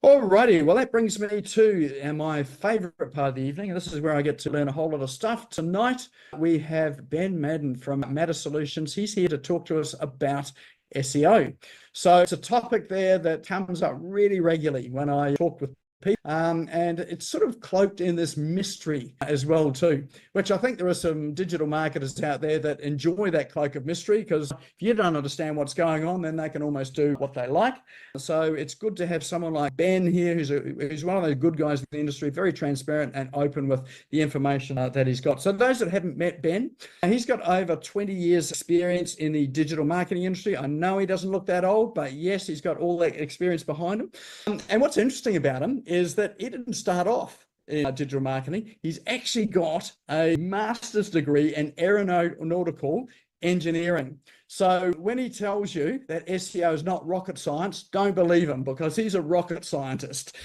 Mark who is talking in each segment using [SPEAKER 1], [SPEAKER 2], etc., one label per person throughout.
[SPEAKER 1] Alrighty, well, that brings me to my favorite part of the evening. This is where I get to learn a whole lot of stuff. Tonight, we have Ben Madden from Madden Solutions. He's here to talk to us about SEO. So it's a topic there that comes up really regularly when I talk with people, and it's sort of cloaked in this mystery as well too, which I think there are some digital marketers out there that enjoy that cloak of mystery, because if you don't understand what's going on, then they can almost do what they like. So it's good to have someone like Ben here, who's one of those good guys in the industry, very transparent and open with the information that he's got. So those that haven't met Ben, he's got over 20 years experience in the digital marketing industry. I know he doesn't look that old, but yes, he's got all that experience behind him. And what's interesting about him is that he didn't start off in digital marketing. He's actually got a master's degree in aeronautical engineering. So when he tells you that SEO is not rocket science, don't believe him, because he's a rocket scientist.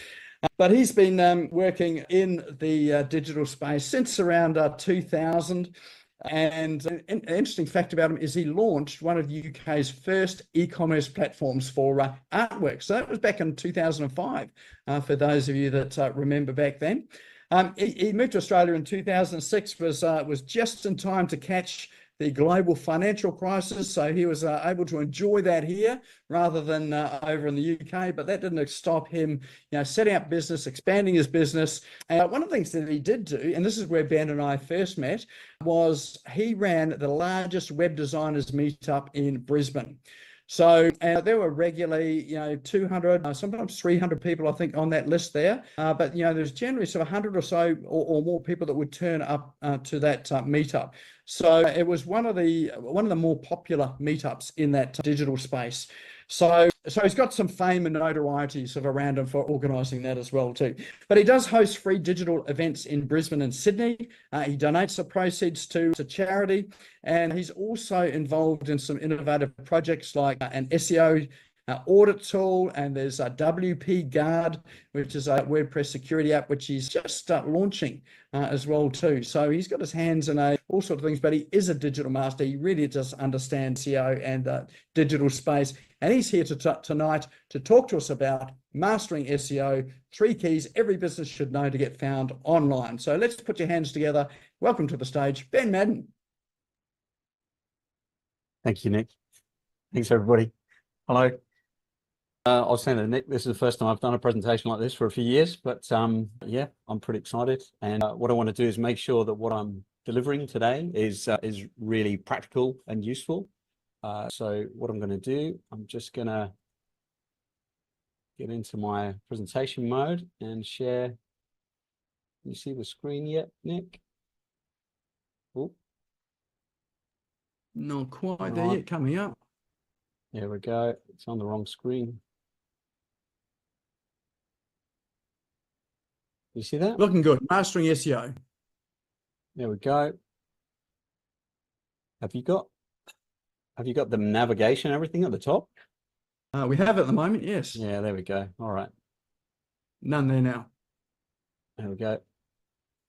[SPEAKER 1] But he's been working in the digital space since around 2000. And an interesting fact about him is he launched one of the UK's first e-commerce platforms for artwork. So that was back in 2005, for those of you that remember back then. He moved to Australia in 2006, was just in time to catch the global financial crisis, so he was able to enjoy that here rather than over in the UK. But that didn't stop him, setting up business, expanding his business. And one of the things that he did do, and this is where Ben and I first met, was he ran the largest web designers meetup in Brisbane. So there were regularly, 200, sometimes 300 people, I think, on that list there. But, there's generally sort of 100 or so or more people that would turn up to that meetup. So it was one of the more popular meetups in that digital space. So he's got some fame and notoriety sort of around him for organising that as well too. But he does host free digital events in Brisbane and Sydney. He donates the proceeds to charity, and he's also involved in some innovative projects like an SEO audit tool, and there's a WP Guard, which is a WordPress security app, which he's just launching as well too. So he's got his hands in all sorts of things, but he is a digital master. He really does understand SEO and digital space. And he's here tonight to talk to us about mastering SEO, 3 keys every business should know to get found online. So let's put your hands together. Welcome to the stage, Ben Madden.
[SPEAKER 2] Thank you, Nick. Thanks, everybody. Hello. I was saying to Nick, this is the first time I've done a presentation like this for a few years, but yeah, I'm pretty excited. And what I want to do is make sure that what I'm delivering today is really practical and useful. So what I'm going to do, I'm just going to get into my presentation mode and share. Can you see the screen yet, Nick? Oh.
[SPEAKER 1] Not quite there yet, coming up.
[SPEAKER 2] There we go. It's on the wrong screen. You see that?
[SPEAKER 1] Looking good. Mastering SEO.
[SPEAKER 2] There we go. Have you got the navigation and everything at the top?
[SPEAKER 1] We have at the moment, yes.
[SPEAKER 2] Yeah, there we go. All right.
[SPEAKER 1] None there now.
[SPEAKER 2] There we go.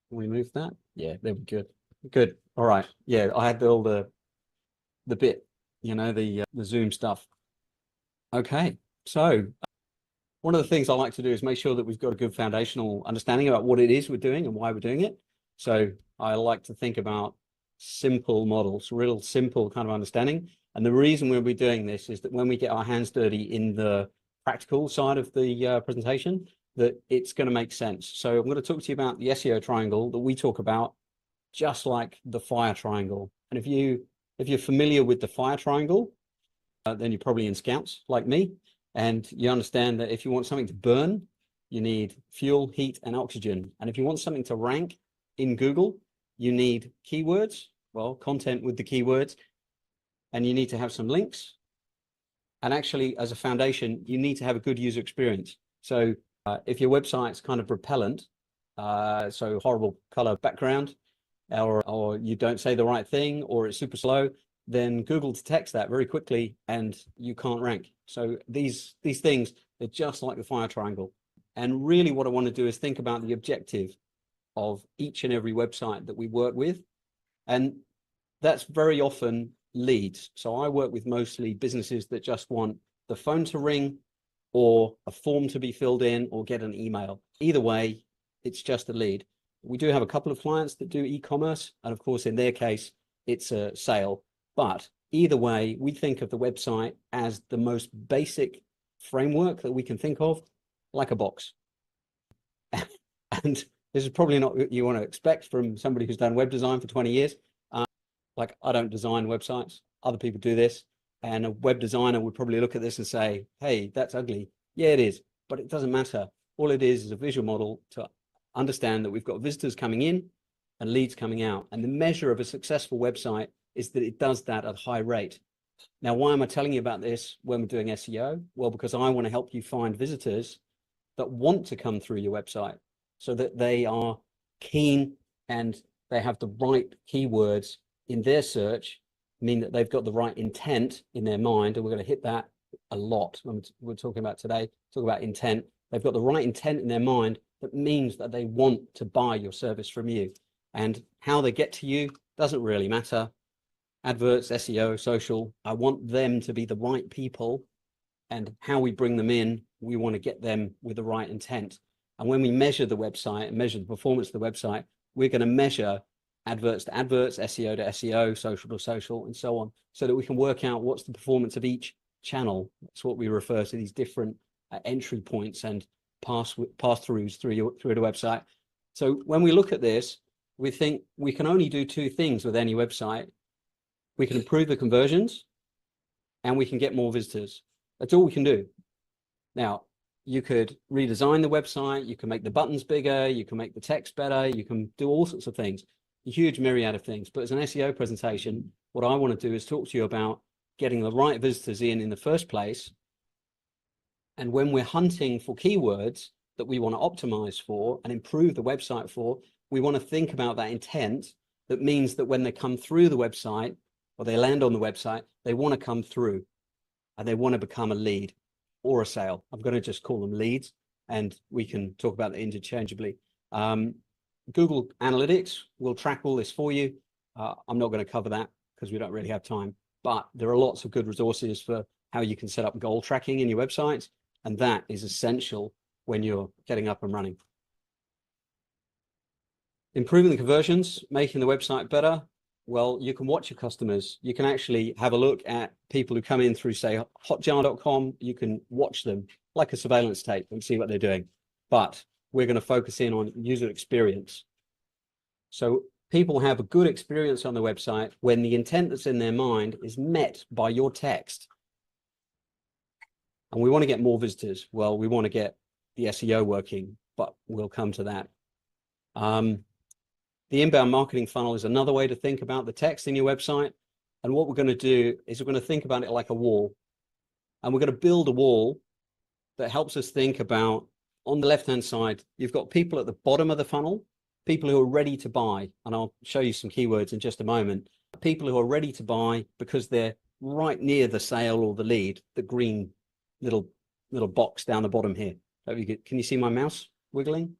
[SPEAKER 2] Can we move that? Yeah, there we go. Good. All right. Yeah, I had all the bit, the Zoom stuff. Okay. So one of the things I like to do is make sure that we've got a good foundational understanding about what it is we're doing and why we're doing it. So I like to think about simple models, real simple kind of understanding. And the reason we'll be doing this is that when we get our hands dirty in the practical side of the presentation, that it's going to make sense. So I'm going to talk to you about the SEO triangle that we talk about, just like the fire triangle. And if you're familiar with the fire triangle, then you're probably in Scouts like me. And you understand that if you want something to burn, you need fuel, heat, and oxygen. And if you want something to rank in Google, you need keywords, well, content with the keywords, and you need to have some links. And actually, as a foundation, you need to have a good user experience. So if your website's kind of repellent, so horrible color background, or you don't say the right thing, or it's super slow, then Google detects that very quickly and you can't rank. So these things, they're just like the fire triangle. And really what I want to do is think about the objective of each and every website that we work with. And that's very often leads. So I work with mostly businesses that just want the phone to ring or a form to be filled in, or get an email. Either way, it's just a lead. We do have a couple of clients that do e-commerce, and of course, in their case, it's a sale. But either way, we think of the website as the most basic framework that we can think of, like a box. And this is probably not what you want to expect from somebody who's done web design for 20 years. Like, I don't design websites. Other people do this. And a web designer would probably look at this and say, hey, that's ugly. Yeah, it is, but it doesn't matter. All it is a visual model to understand that we've got visitors coming in and leads coming out. And the measure of a successful website is that it does that at a high rate. Now, why am I telling you about this when we're doing SEO? Well, because I want to help you find visitors that want to come through your website so that they are keen and they have the right keywords in their search, mean that they've got the right intent in their mind. And we're going to hit that a lot when we're talking about today, talk about intent. They've got the right intent in their mind. That means that they want to buy your service from you. And how they get to you doesn't really matter. Adverts, SEO, social, I want them to be the right people. And how we bring them in, we want to get them with the right intent. And when we measure the website and measure the performance of the website, we're going to measure adverts to adverts, SEO to SEO, social to social, and so on, so that we can work out what's the performance of each channel. That's what we refer to, these different entry points and pass-throughs through the website. So when we look at this, we think we can only do two things with any website. We can improve the conversions and we can get more visitors. That's all we can do. Now, you could redesign the website, you can make the buttons bigger, you can make the text better, you can do all sorts of things, a huge myriad of things. But as an SEO presentation, what I want to do is talk to you about getting the right visitors in the first place. And when we're hunting for keywords that we want to optimize for and improve the website for, we want to think about that intent. That means that when they come through the website or they land on the website, they want to come through and they want to become a lead or a sale. I'm going to just call them leads, and we can talk about that interchangeably. Google Analytics will track all this for you. I'm not going to cover that because we don't really have time, but there are lots of good resources for how you can set up goal tracking in your websites, and that is essential when you're getting up and running. Improving the conversions, making the website better. Well, you can watch your customers. You can actually have a look at people who come in through, say, hotjar.com. You can watch them like a surveillance tape and see what they're doing. But we're going to focus in on user experience. So people have a good experience on the website when the intent that's in their mind is met by your text. And we want to get more visitors. Well, we want to get the SEO working, but we'll come to that. The inbound marketing funnel is another way to think about the text in your website. And what we're going to do is we're going to think about it like a wall. And we're going to build a wall that helps us think about, on the left-hand side, you've got people at the bottom of the funnel, people who are ready to buy. And I'll show you some keywords in just a moment. People who are ready to buy because they're right near the sale or the lead, the green little box down the bottom here. Can you see my mouse wiggling?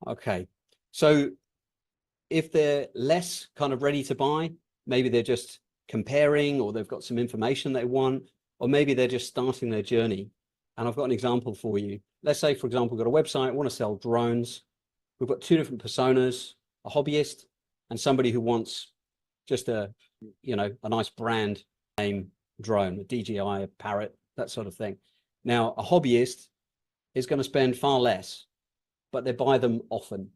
[SPEAKER 2] Okay. So if they're less kind of ready to buy, maybe they're just comparing, or they've got some information they want, or maybe they're just starting their journey. And I've got an example for you. Let's say, for example, we've got a website, want to sell drones. We've got two different personas, a hobbyist and somebody who wants just a nice brand name drone, a DJI, a Parrot, that sort of thing. Now, a hobbyist is going to spend far less, but they buy them often.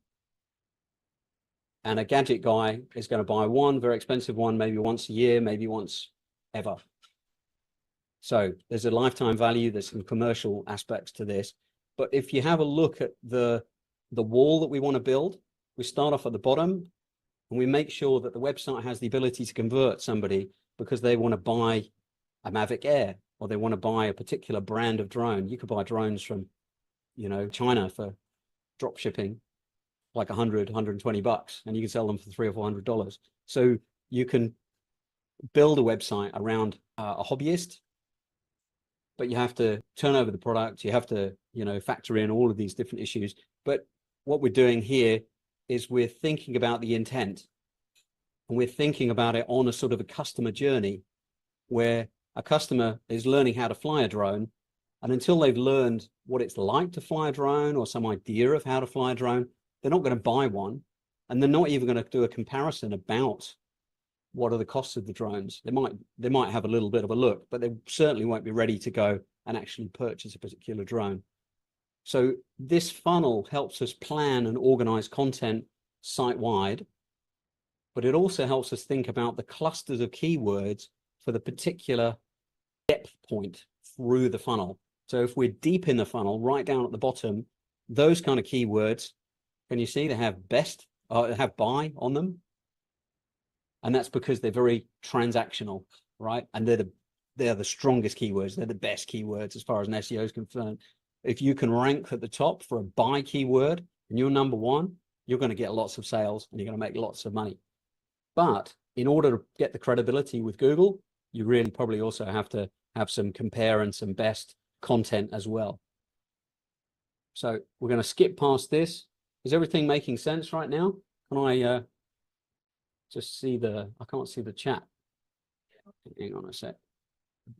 [SPEAKER 2] And a gadget guy is going to buy one very expensive one, maybe once a year, maybe once ever. So there's a lifetime value, there's some commercial aspects to this. But if you have a look at the wall that we want to build, we start off at the bottom and we make sure that the website has the ability to convert somebody because they want to buy a Mavic Air, or they want to buy a particular brand of drone. You could buy drones from, China for drop shipping, like 100, 120 bucks, and you can sell them for $300 or $400. So you can build a website around a hobbyist, but you have to turn over the product. You have to, factor in all of these different issues. But what we're doing here is we're thinking about the intent, and we're thinking about it on a sort of a customer journey where a customer is learning how to fly a drone, And until they've learned what it's like to fly a drone or some idea of how to fly a drone, they're not going to buy one. And they're not even going to do a comparison about what are the costs of the drones. They might have a little bit of a look, but they certainly won't be ready to go and actually purchase a particular drone. So this funnel helps us plan and organize content site-wide, but it also helps us think about the clusters of keywords for the particular depth point through the funnel. So if we're deep in the funnel, right down at the bottom, those kind of keywords, can you see they have best, have buy on them? And that's because they're very transactional, right? And they're the strongest keywords. They're the best keywords as far as an SEO is concerned. If you can rank at the top for a buy keyword and you're number one, you're going to get lots of sales and you're going to make lots of money. But in order to get the credibility with Google, you really probably also have to have some compare and some best content as well. So we're going to skip past this. Is everything making sense right now? Can I just see I can't see the chat. Hang on a sec.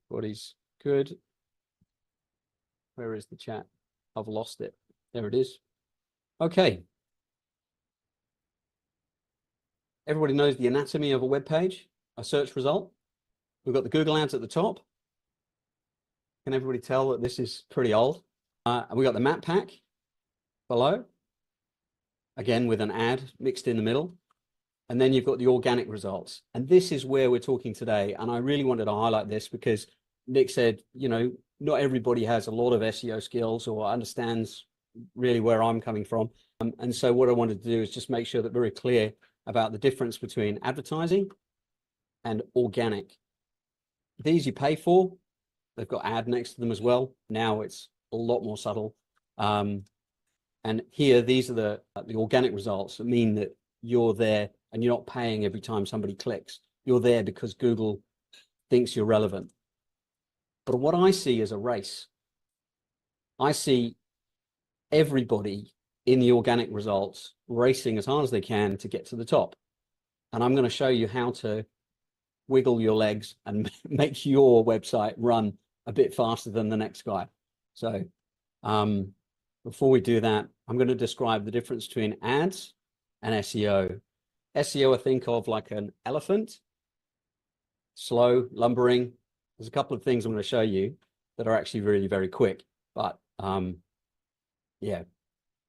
[SPEAKER 2] Everybody's good. Where is the chat? I've lost it. There it is. Okay. Everybody knows the anatomy of a web page, a search result. We've got the Google Ads at the top. Can everybody tell that this is pretty old? We got the map pack below, again with an ad mixed in the middle. And then you've got the organic results. And this is where we're talking today. And I really wanted to highlight this because Nick said, you know, not everybody has a lot of SEO skills or understands really where I'm coming from. And so what I wanted to do is just make sure that we're very clear about the difference between advertising and organic. These you pay for. They've got ad next to them as well. Now it's a lot more subtle. And here, these are the organic results that mean that you're there and you're not paying every time somebody clicks. You're there because Google thinks you're relevant. But what I see is a race. I see everybody in the organic results racing as hard as they can to get to the top. And I'm going to show you how to wiggle your legs and make your website run a bit faster than the next guy. So before we do that, I'm going to describe the difference between ads and SEO. SEO, I think of like an elephant, slow, lumbering. There's a couple of things I'm going to show you that are actually really very quick, but yeah,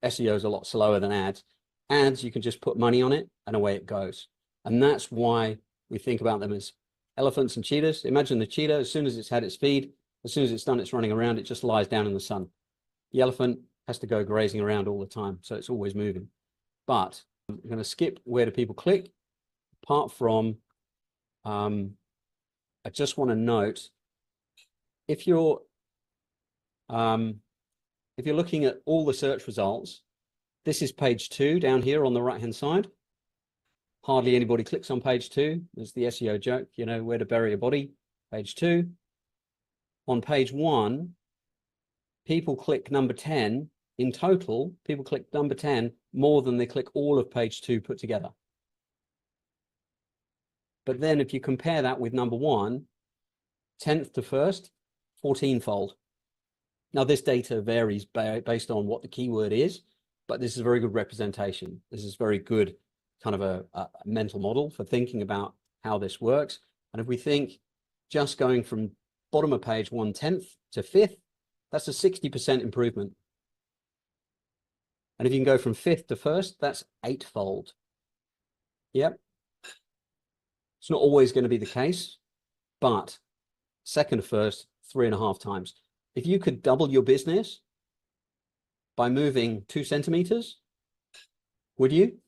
[SPEAKER 2] SEO is a lot slower than ads. Ads, you can just put money on it and away it goes. And that's why we think about them as elephants and cheetahs. Imagine the cheetah, as soon as it's had its feed, as soon as it's done its running around, it just lies down in the sun. The elephant has to go grazing around all the time, so it's always moving. But I'm going to skip where do people click, apart from, I just want to note, if you're looking at all the search results, this is page 2 down here on the right-hand side. Hardly anybody clicks on page 2. There's the SEO joke, you know, where to bury a body, page 2. On page 1, people click number 10. In total, people click number 10 more than they click all of page 2 put together. But then if you compare that with number 1, 10th to 1st, 14-fold. Now, this data varies based on what the keyword is, but this is a very good representation. This is very good kind of a mental model for thinking about how this works. And if we think just going from bottom of page 1/10 to 5th, that's a 60% improvement. And if you can go from 5th to 1st, that's 8-fold. Yep. It's not always going to be the case, but 2nd to 1st, 3.5 times. If you could double your business by moving 2 centimeters, would you?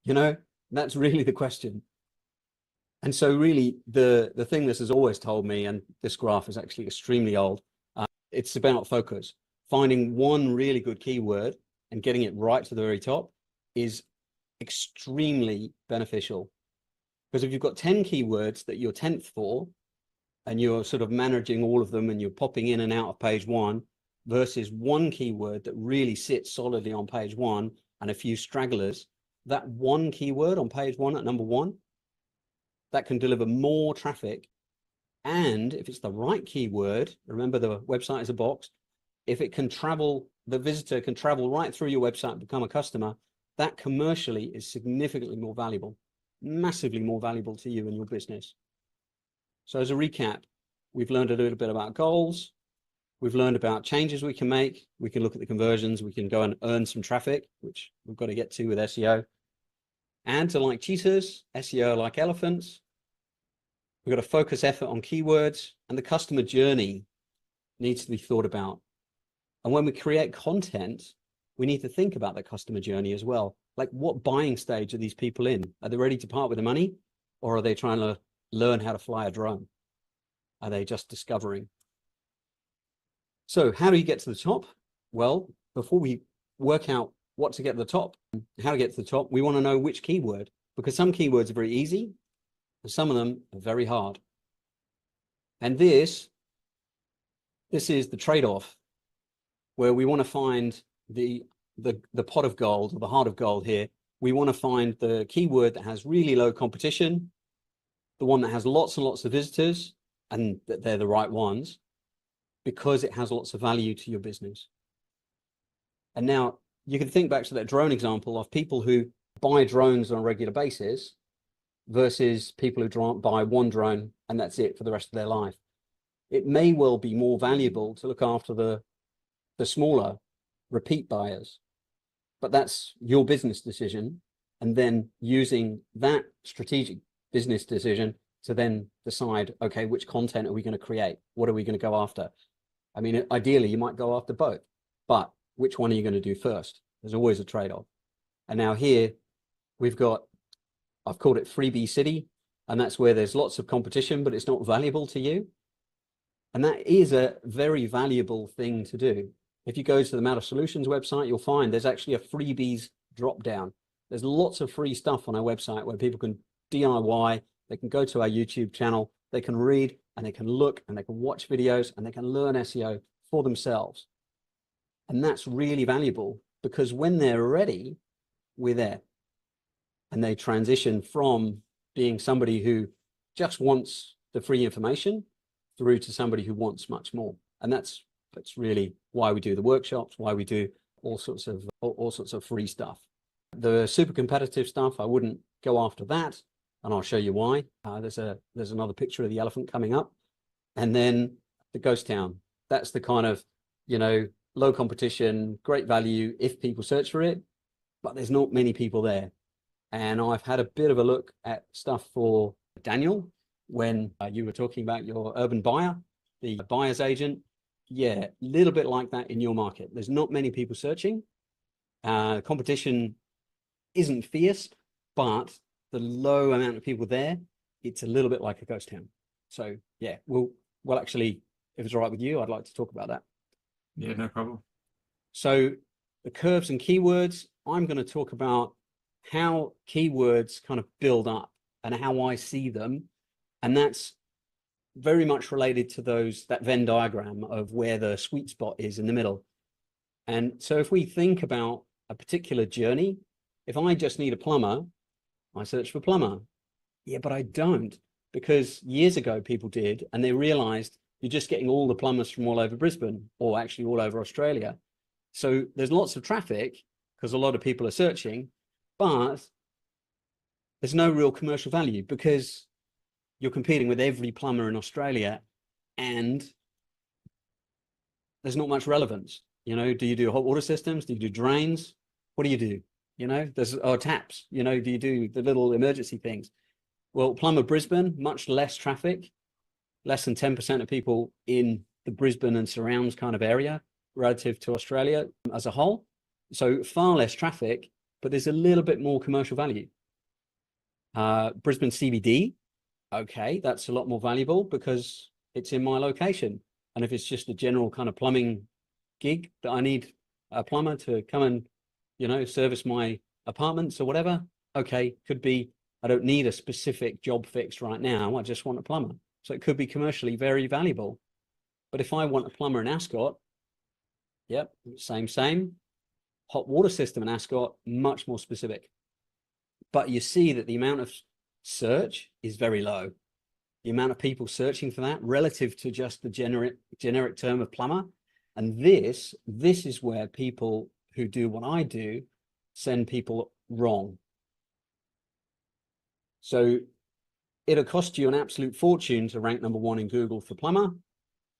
[SPEAKER 2] You know, that's really the question. And so really the thing this has always told me, and this graph is actually extremely old, it's about focus. Finding one really good keyword and getting it right to the very top is extremely beneficial. Because if you've got 10 keywords that you're 10th for, and you're sort of managing all of them and you're popping in and out of page 1 versus one keyword that really sits solidly on page 1 and a few stragglers, that one keyword on page 1 at number 1, that can deliver more traffic And if it's the right keyword, remember the website is a box, if it can travel, the visitor can travel right through your website and become a customer, that commercially is significantly more valuable, massively more valuable to you and your business. So as a recap, we've learned a little bit about goals. We've learned about changes we can make. We can look at the conversions. We can go and earn some traffic, which we've got to get to with SEO. Ads are like cheetahs, SEO like elephants. We've got to focus effort on keywords, and the customer journey needs to be thought about. And when we create content, we need to think about the customer journey as well. Like, what buying stage are these people in? Are they ready to part with the money, or are they trying to learn how to fly a drone? Are they just discovering? So how do you get to the top? Well, before we work out what to get to the top, how to get to the top, we want to know which keyword, because some keywords are very easy and some of them are very hard. And this is the trade-off, where we want to find the pot of gold, or the heart of gold here. We want to find the keyword that has really low competition, the one that has lots and lots of visitors, and that they're the right ones, because it has lots of value to your business. And now you can think back to that drone example of people who buy drones on a regular basis versus people who buy one drone and that's it for the rest of their life. It may well be more valuable to look after the smaller repeat buyers, but that's your business decision. And then using that strategic business decision to then decide, okay, which content are we going to create? What are we going to go after? I mean, ideally, you might go after both, but which one are you going to do first? There's always a trade-off. And now here we've got, I've called it Freebie City, and that's where there's lots of competition, but it's not valuable to you. And that is a very valuable thing to do. If you go to the Madden Solutions website, you'll find there's actually a freebies drop down. There's lots of free stuff on our website where people can DIY, they can go to our YouTube channel, they can read and they can look and they can watch videos and they can learn SEO for themselves. And that's really valuable, because when they're ready, we're there. And they transition from being somebody who just wants the free information through to somebody who wants much more. And that's really why we do the workshops, why we do all sorts of free stuff. The super competitive stuff, I wouldn't go after that, and I'll show you why. There's another picture of the elephant coming up. And then the ghost town. That's the kind of, low competition, great value if people search for it, but there's not many people there. And I've had a bit of a look at stuff for Daniel when you were talking about your urban buyer, the buyer's agent. Yeah, a little bit like that in your market. There's not many people searching. Competition isn't fierce, but the low amount of people there, it's a little bit like a ghost town. So yeah, well, actually, if it's all right with you, I'd like to talk about that.
[SPEAKER 3] Yeah, no problem.
[SPEAKER 2] So the curves and keywords, I'm going to talk about how keywords kind of build up and how I see them. And that's very much related to that Venn diagram of where the sweet spot is in the middle. And so if we think about a particular journey, if I just need a plumber, I search for plumber. Yeah, but I don't, because years ago people did, and they realized you're just getting all the plumbers from all over Brisbane, or actually all over Australia. So there's lots of traffic because a lot of people are searching, but there's no real commercial value because you're competing with every plumber in Australia and there's not much relevance. Do you do hot water systems? Do you do drains? What do you do? There's taps, do you do the little emergency things? Well, plumber Brisbane, much less traffic, less than 10% of people in the Brisbane and surrounds kind of area relative to Australia as a whole. So far less traffic, but there's a little bit more commercial value. Brisbane CBD, okay, that's a lot more valuable because it's in my location. And if it's just a general kind of plumbing gig that I need a plumber to come and, service my apartments or whatever, okay, could be, I don't need a specific job fix right now. I just want a plumber. So it could be commercially very valuable. But if I want a plumber in Ascot, yep, same. Hot water system in Ascot, much more specific. But you see that the amount of search is very low. the amount of people searching for that relative to just the generic term of plumber. And this is where people who do what I do send people wrong. So it'll cost you an absolute fortune to rank #1 in Google for plumber,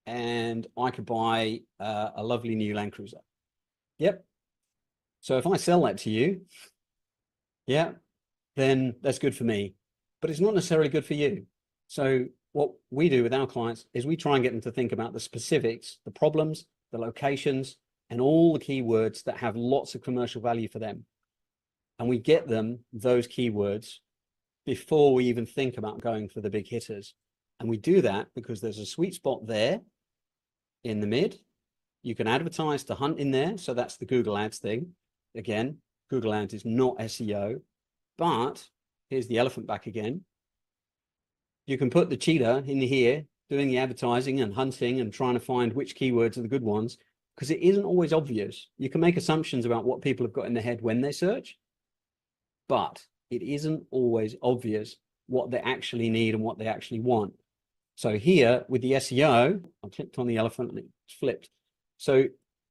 [SPEAKER 2] and I could buy a lovely new Land Cruiser. Yep. So if I sell that to you, yeah, then that's good for me, but it's not necessarily good for you. So what we do with our clients is we try and get them to think about the specifics, the problems, the locations, and all the keywords that have lots of commercial value for them. And we get them those keywords before we even think about going for the big hitters. And we do that because there's a sweet spot there in the mid. You can advertise to hunt in there. So that's the Google Ads thing. Again, Google Ads is not SEO, but here's the elephant back again. You can put the cheetah in here doing the advertising and hunting and trying to find which keywords are the good ones, because it isn't always obvious. You can make assumptions about what people have got in their head when they search, but it isn't always obvious what they actually need and what they actually want. So here with the SEO, I clicked on the elephant and it's flipped. So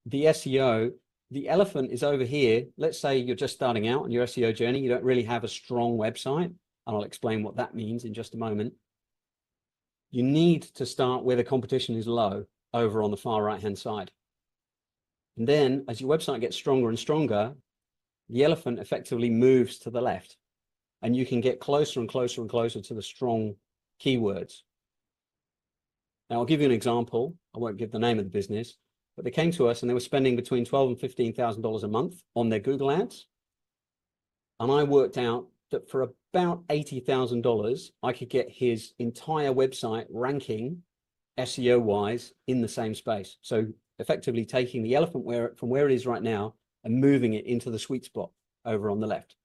[SPEAKER 2] the SEO, the elephant is over here. Let's say you're just starting out on your SEO journey. You don't really have a strong website, and I'll explain what that means in just a moment. You need to start where the competition is low, over on the far right-hand side. And then as your website gets stronger and stronger, the elephant effectively moves to the left, and you can get closer and closer and closer to the strong keywords. Now, I'll give you an example. I won't give the name of the business, but they came to us and they were spending between $12,000 and $15,000 a month on their Google Ads. And I worked out that for about $80,000, I could get his entire website ranking SEO-wise in the same space. So effectively taking the elephant from where it is right now and moving it into the sweet spot over on the left.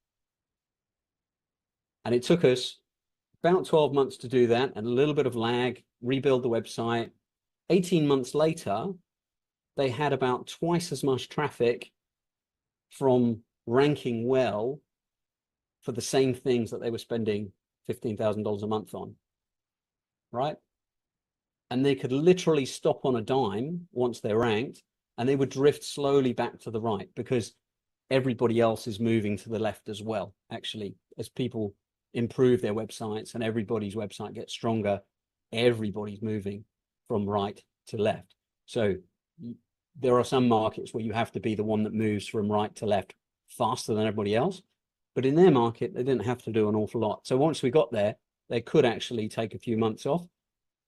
[SPEAKER 2] And it took us about 12 months to do that, and a little bit of lag, rebuild the website. 18 months later, they had about twice as much traffic from ranking well for the same things that they were spending $15,000 a month on, right? And they could literally stop on a dime once they're ranked, and they would drift slowly back to the right because everybody else is moving to the left as well. Actually, as people improve their websites and everybody's website gets stronger, everybody's moving from right to left. So there are some markets where you have to be the one that moves from right to left faster than everybody else. But in their market, they didn't have to do an awful lot. So once we got there, they could actually take a few months off,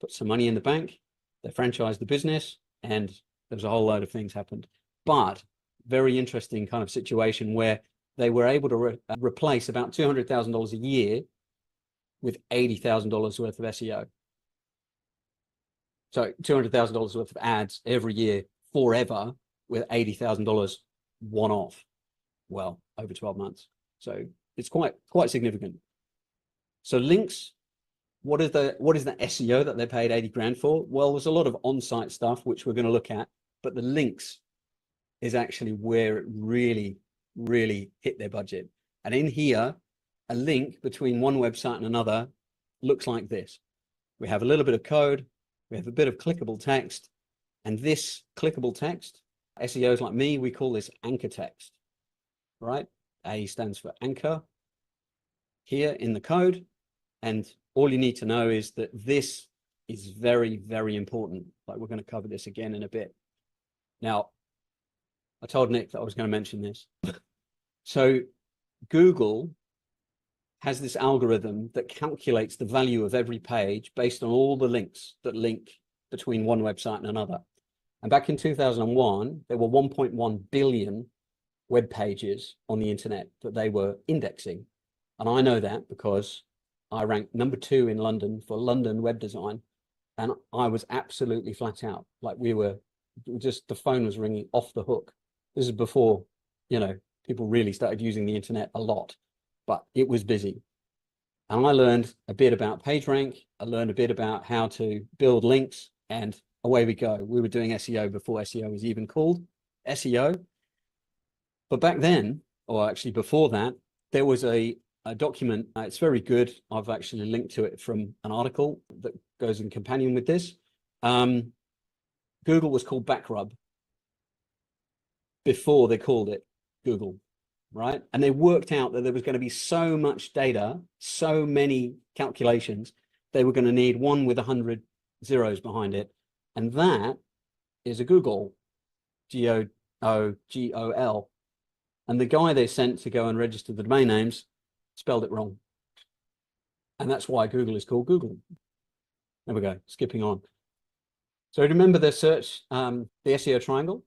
[SPEAKER 2] put some money in the bank, they franchised the business, and there's a whole load of things happened. But very interesting kind of situation where they were able to replace about $200,000 a year with $80,000 worth of SEO. So $200,000 worth of ads every year forever with $80,000 one-off. Well, over 12 months. So it's quite significant. So links, what is the SEO that they paid 80 grand for? Well, there's a lot of on-site stuff, which we're going to look at, but the links is actually where it really hit their budget. And in here, a link between one website and another looks like this. We have a little bit of code, we have a bit of clickable text, and this clickable text, SEOs like me, we call this anchor text, right? A stands for anchor here in the code. And all you need to know is that this is very important. Like, we're going to cover this again in a bit. Now, I told Nick that I was going to mention this. So Google has this algorithm that calculates the value of every page based on all the links that link between one website and another. And back in 2001, there were 1.1 billion web pages on the internet that they were indexing. And I know that because I ranked #2 in London for London web design. And I was absolutely flat out. Like, the phone was ringing off the hook. This is before, people really started using the internet a lot, but it was busy. And I learned a bit about PageRank. I learned a bit about how to build links, and away we go. We were doing SEO before SEO was even called SEO. But back then, or actually before that, there was a document. It's very good. I've actually linked to it from an article that goes in companion with this. Google was called Backrub before they called it Google, right? And they worked out that there was going to be so much data, so many calculations, they were going to need one with 100 zeros behind it. And that is a Google, G-O-O-G-O-L. And the guy they sent to go and register the domain names spelled it wrong. And that's why Google is called Google. There we go, skipping on. So remember the search, the SEO triangle?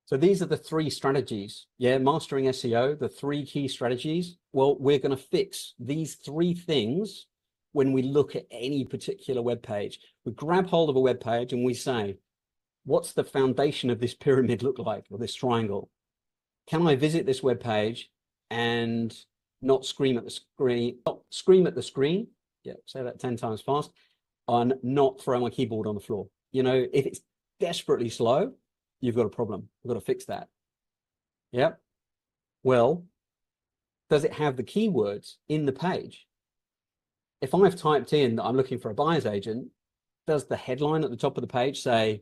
[SPEAKER 2] So these are the 3 strategies. Yeah, mastering SEO, the 3 key strategies. Well, we're going to fix these 3 things when we look at any particular web page. We grab hold of a web page and we say, what's the foundation of this pyramid look like, or this triangle? Can I visit this web page and not scream at the screen, yeah, say that 10 times fast, and not throw my keyboard on the floor? You know, if it's desperately slow, you've got a problem. We've got to fix that. Yep. Well, does it have the keywords in the page? If I've typed in that I'm looking for a buyer's agent, does the headline at the top of the page say,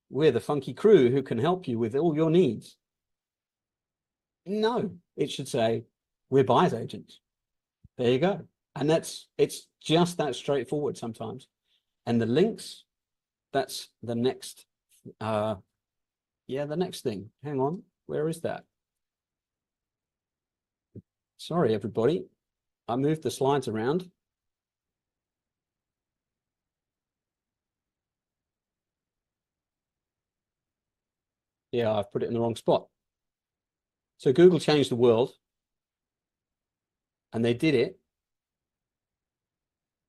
[SPEAKER 2] we're the funky crew who can help you with all your needs? No, it should say, we're buyer's agents. There you go. And it's just that straightforward sometimes. And the links, that's the next, the next thing. Hang on, where is that? Sorry, everybody. I moved the slides around. Yeah, I've put it in the wrong spot. So Google changed the world, and they did it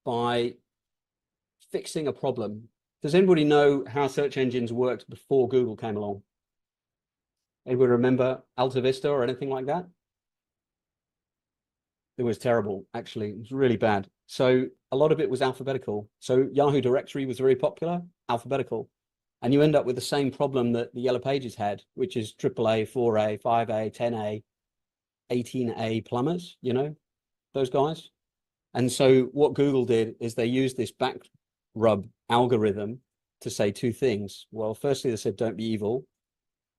[SPEAKER 2] by fixing a problem. Does anybody know how search engines worked before Google came along? Anybody remember Alta Vista or anything like that? It was terrible, actually. It was really bad. So a lot of it was alphabetical. So Yahoo Directory was very popular, alphabetical. And you end up with the same problem that the Yellow Pages had, which is AAA, 4A, 5A, 10A, 18A plumbers, you know, those guys. And so what Google did is they used this back rub algorithm to say 2 things. Well, firstly, they said, don't be evil.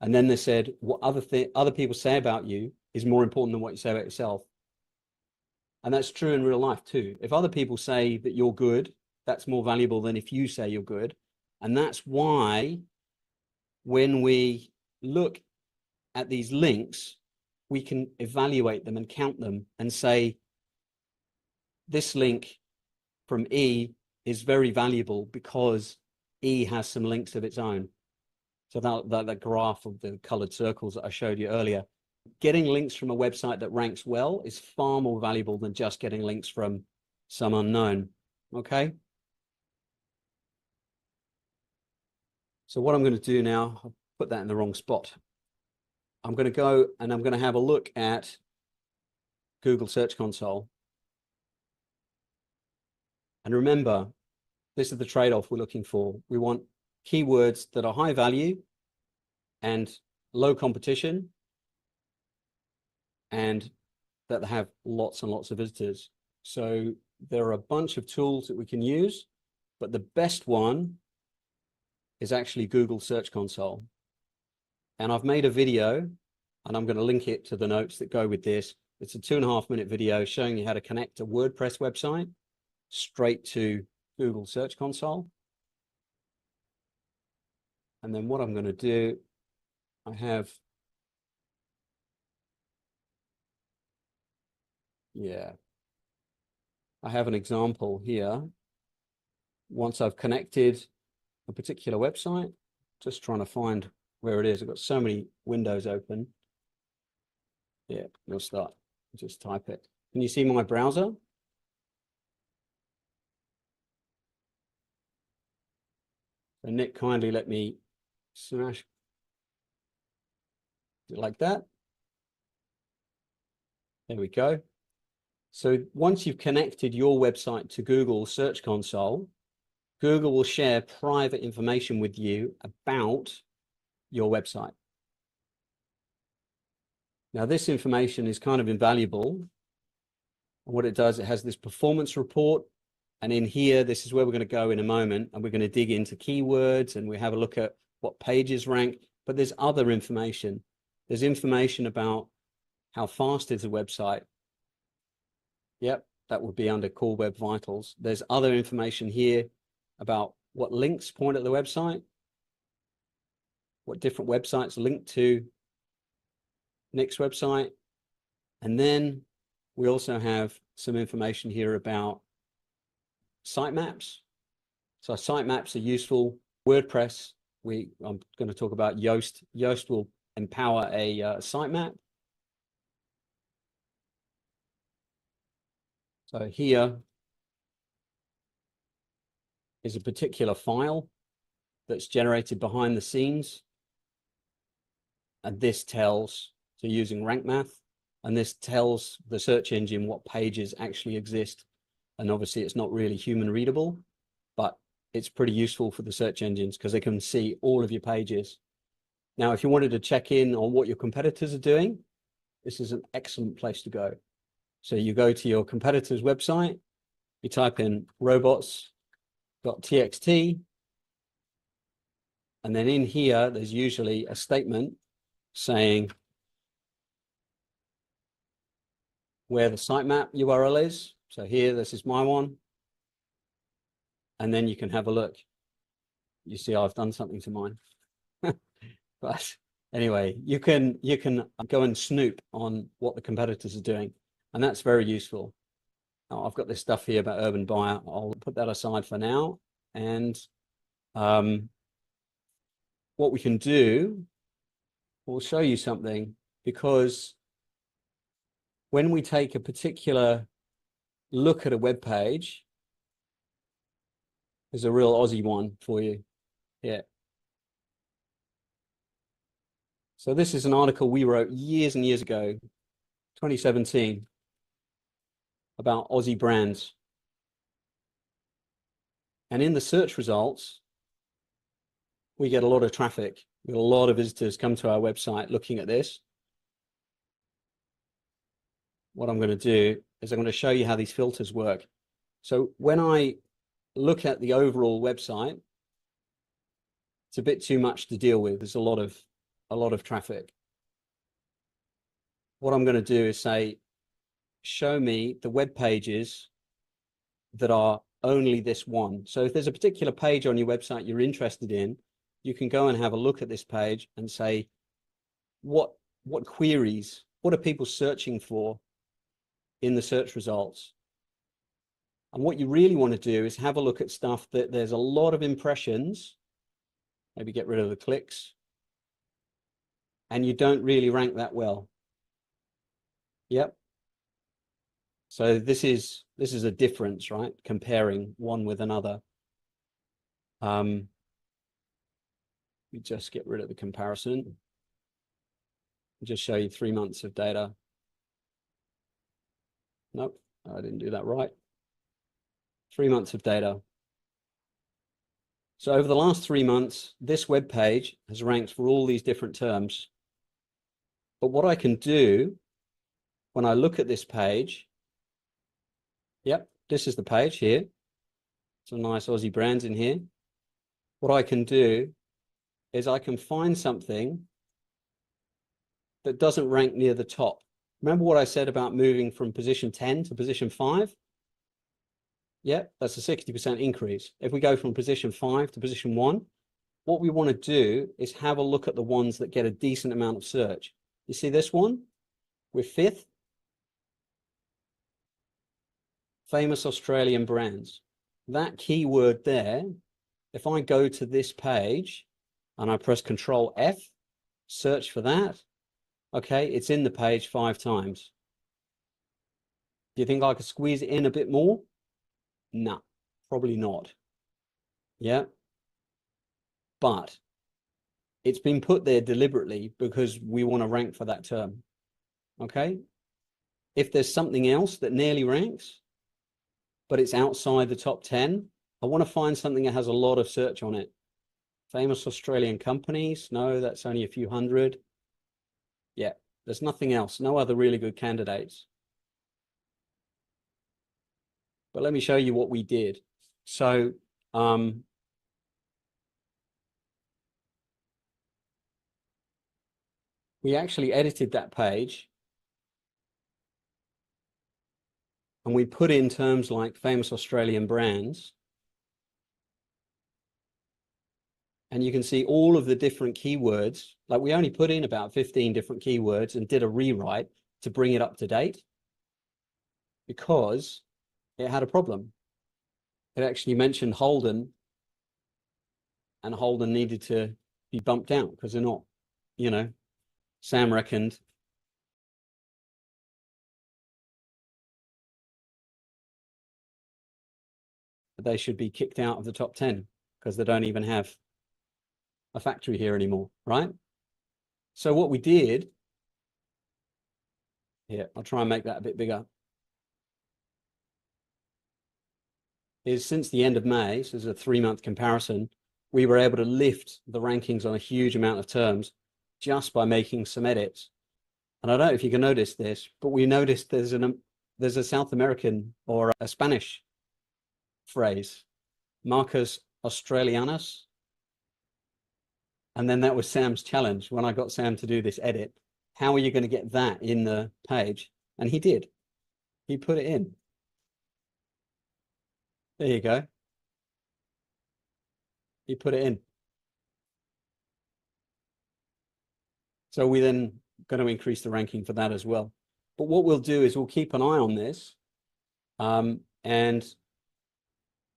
[SPEAKER 2] And then they said, what other people say about you is more important than what you say about yourself. And that's true in real life too. If other people say that you're good, that's more valuable than if you say you're good. And that's why when we look at these links, we can evaluate them and count them and say, this link from E is very valuable because E has some links of its own. So that graph of the colored circles that I showed you earlier, getting links from a website that ranks well is far more valuable than just getting links from some unknown. Okay. So what I'm going to do now, I'll put that in the wrong spot. I'm going to go and I'm going to have a look at Google Search Console. And remember, this is the trade-off we're looking for. We want keywords that are high value and low competition, and that have lots and lots of visitors. So there are a bunch of tools that we can use, but the best one is actually Google Search Console. And I've made a video, and I'm going to link it to the notes that go with this. It's a 2.5-minute video showing you how to connect a WordPress website straight to Google Search Console. And then what I'm going to do, I have, I have an example here. Once I've connected a particular website, just trying to find where it is. I've got so many windows open. Yeah, we'll start. Just type it. Can you see my browser? So Nick kindly let me smash it like that. There we go. So once you've connected your website to Google Search Console, Google will share private information with you about your website. Now, this information is kind of invaluable. What it does, it has this performance report. And in here, this is where we're going to go in a moment. And we're going to dig into keywords and we have a look at what pages rank. But there's other information. There's information about how fast is the website. Yep, that would be under Core Web Vitals. There's other information here about what links point at the website, what different websites link to Nick's website. And then we also have some information here about sitemaps. So sitemaps are useful. WordPress, I'm going to talk about Yoast. Yoast will empower a sitemap. So here is a particular file that's generated behind the scenes. And this tells, so using rank math, and this tells the search engine what pages actually exist. And obviously it's not really human readable, but it's pretty useful for the search engines because they can see all of your pages. Now, if you wanted to check in on what your competitors are doing, this is an excellent place to go. So you go to your competitor's website, you type in robots.txt, and then in here, there's usually a statement saying where the sitemap URL is. So here, this is my one. And then you can have a look. You see, I've done something to mine. But anyway, you can go and snoop on what the competitors are doing. And that's very useful. Now, I've got this stuff here about Urban Buyer. I'll put that aside for now. And what we can do, we'll show you something, because when we take a particular look at a web page, there's a real Aussie one for you. Yeah. So this is an article we wrote years and years ago, 2017, about Aussie brands. And in the search results, we get a lot of traffic. We get a lot of visitors come to our website looking at this. What I'm going to do is I'm going to show you how these filters work. So when I look at the overall website, it's a bit too much to deal with. There's a lot of traffic. What I'm going to do is say, show me the web pages that are only this one. So if there's a particular page on your website you're interested in, you can go and have a look at this page and say, what queries, what are people searching for in the search results? And what you really want to do is have a look at stuff that there's a lot of impressions, maybe get rid of the clicks, and you don't really rank that well. Yep. So this is a difference, right? Comparing one with another. We just get rid of the comparison. Just show you 3 months of data. Nope, I didn't do that right. 3 months of data. So over the last 3 months, this web page has ranked for all these different terms. But what I can do when I look at this page, yep, this is the page here. Some nice Aussie brands in here. What I can do is I can find something that doesn't rank near the top. Remember what I said about moving from position 10 to position 5? Yeah, that's a 60% increase. If we go from position 5 to position 1, what we want to do is have a look at the ones that get a decent amount of search. You see this one? We're 5th. Famous Australian brands. That keyword there, if I go to this page and I press Control F, search for that, okay, it's in the page 5 times. Do you think I could squeeze it in a bit more? No, probably not. Yeah. But it's been put there deliberately because we want to rank for that term. Okay. If there's something else that nearly ranks, but it's outside the top 10, I want to find something that has a lot of search on it. Famous Australian companies. No, that's only a few hundred. Yeah, There's nothing else, no other really good candidates. But let me show you what we did. So we actually edited that page, and we put in terms like famous Australian brands. And you can see all of the different keywords. Like, we only put in about 15 different keywords and did a rewrite to bring it up to date, because it had a problem. It actually mentioned Holden, and Holden needed to be bumped out because they're not, you know, Sam reckoned that they should be kicked out of the top 10 because they don't even have a factory here anymore, right? So what we did here, I'll try and make that a bit bigger, is since the end of May, so this is a 3-month comparison, we were able to lift the rankings on a huge amount of terms just by making some edits. And I don't know if you can notice this, but we noticed there's a South American or a Spanish phrase, Marcus Australianus. And then that was Sam's challenge when I got Sam to do this edit. How are you going to get that in the page? And he did. He put it in. There you go. He put it in. So we then going to increase the ranking for that as well. But what we'll do is we'll keep an eye on this. And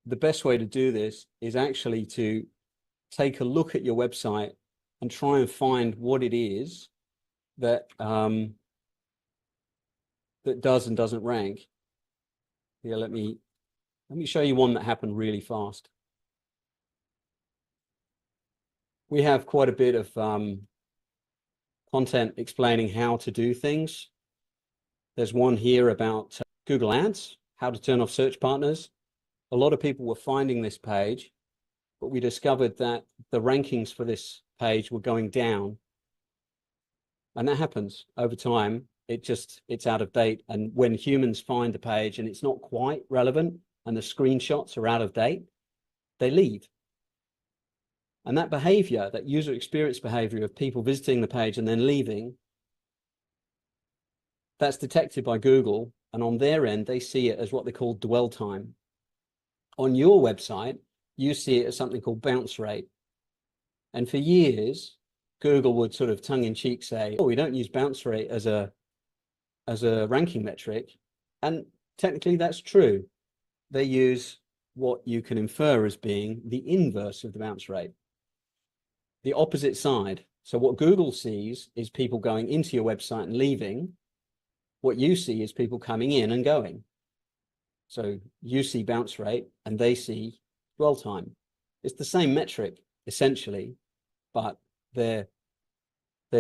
[SPEAKER 2] the best way to do this is actually to take a look at your website and try and find what it is that that does and doesn't rank. Here, let me show you one that happened really fast. We have quite a bit of content explaining how to do things. There's one here about Google Ads, how to turn off search partners. A lot of people were finding this page, but we discovered that the rankings for this page were going down. And that happens over time. It's out of date. And when humans find the page and it's not quite relevant and the screenshots are out of date, they leave. And that behavior, that user experience behavior of people visiting the page and then leaving, that's detected by Google. And on their end, they see it as what they call dwell time. On your website, you see it as something called bounce rate. And for years, Google would sort of tongue-in-cheek say, oh, we don't use bounce rate as a ranking metric. And technically that's true. They use what you can infer as being the inverse of the bounce rate, the opposite side. So what Google sees is people going into your website and leaving. What you see is people coming in and going. So you see bounce rate and they see dwell time. It's the same metric essentially, but their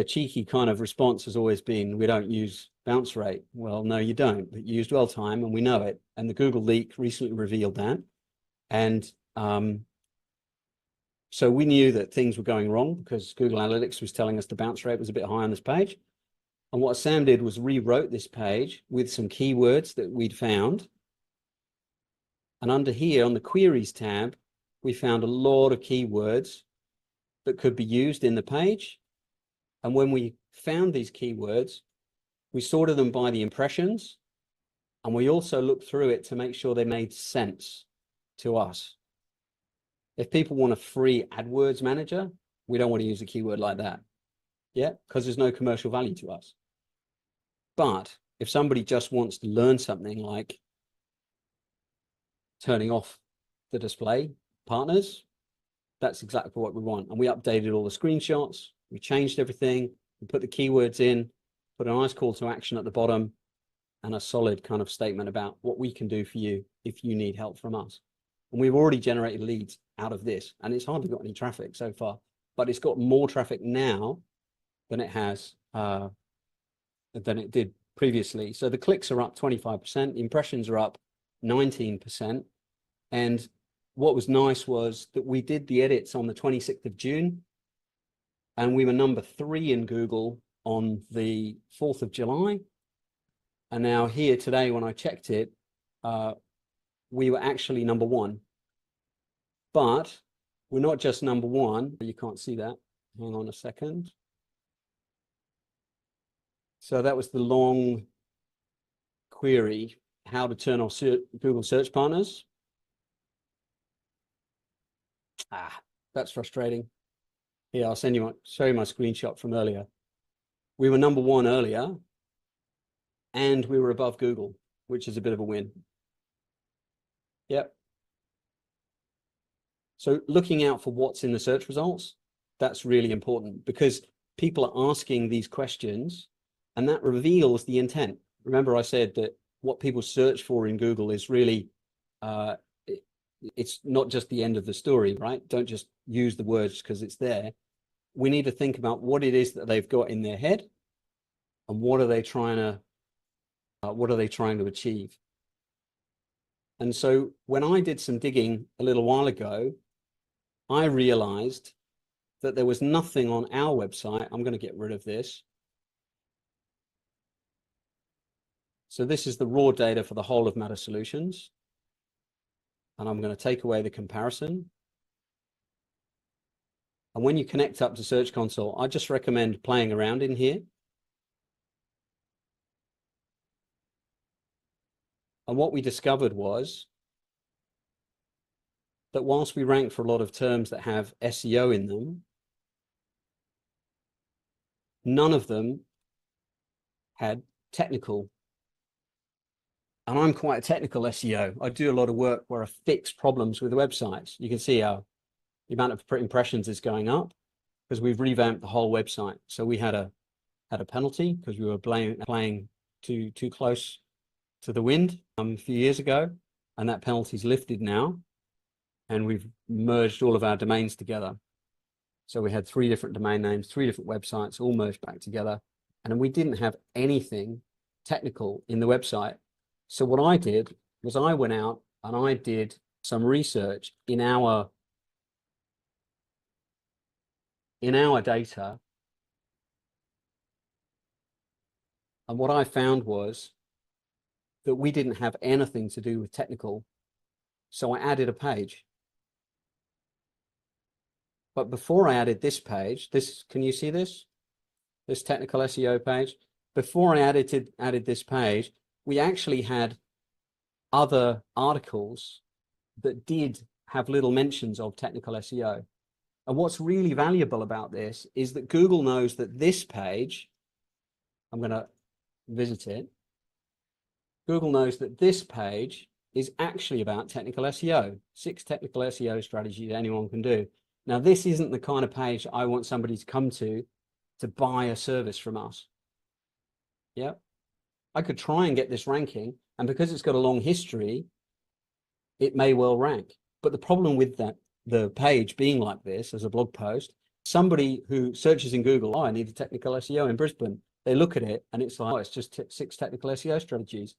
[SPEAKER 2] cheeky kind of response has always been, we don't use bounce rate. Well, no, you don't, but you use dwell time and we know it. And the Google leak recently revealed that. And so we knew that things were going wrong because Google Analytics was telling us the bounce rate was a bit high on this page. And what Sam did was rewrote this page with some keywords that we'd found. And under here on the queries tab, we found a lot of keywords that could be used in the page. And when we found these keywords, we sorted them by the impressions. And we also looked through it to make sure they made sense to us. If people want a free AdWords manager, we don't want to use a keyword like that. Yeah, because there's no commercial value to us. But if somebody just wants to learn something like turning off the display partners, that's exactly what we want. And we updated all the screenshots, we changed everything, we put the keywords in, put a nice call to action at the bottom, and a solid kind of statement about what we can do for you if you need help from us. And we've already generated leads out of this, and it's hardly got any traffic so far, but it's got more traffic now than it has than it did previously. So the clicks are up 25%, the impressions are up 19%. And what was nice was that we did the edits on the 26th of June, and we were number 3 in Google on the 4th of July. And now here today, when I checked it, we were actually number 1. But we're not just number 1. You can't see that. Hang on a second. So that was the long query, how to turn off Google search partners. That's frustrating. Here, I'll show you my screenshot from earlier. We were number 1 earlier, and we were above Google, which is a bit of a win. Yep. So looking out for what's in the search results, that's really important, because people are asking these questions, and that reveals the intent. Remember, I said that what people search for in Google is really, it's not just the end of the story, right? Don't just use the words because it's there. We need to think about what it is that they've got in their head, and what are they trying to achieve. And so when I did some digging a little while ago, I realized that there was nothing on our website. I'm going to get rid of this. So this is the raw data for the whole of Maden Solutions. And I'm going to take away the comparison. And when you connect up to Search Console, I just recommend playing around in here. And what we discovered was that whilst we rank for a lot of terms that have SEO in them, none of them had technical. And I'm quite a technical SEO. I do a lot of work where I fix problems with websites. You can see how the amount of impressions is going up because we've revamped the whole website. So we had a penalty because we were playing too close to the wind a few years ago, and that penalty's lifted now, and we've merged all of our domains together. So we had 3 different domain names, 3 different websites, all merged back together, and we didn't have anything technical in the website. So what I did was I went out and I did some research in our data, and what I found was that we didn't have anything to do with technical. So I added a page. But before I added this page, can you see this? This technical SEO page? Before I added this page, we actually had other articles that did have little mentions of technical SEO. And what's really valuable about this is that Google knows that this page, I'm going to visit it, Google knows that this page is actually about technical SEO, 6 technical SEO strategies anyone can do. Now, this isn't the kind of page I want somebody to come to buy a service from us. Yep. I could try and get this ranking, and because it's got a long history, it may well rank. But the problem with the page being like this as a blog post, somebody who searches in Google, I need a technical SEO in Brisbane, they look at it and it's like, it's just 6 technical SEO strategies.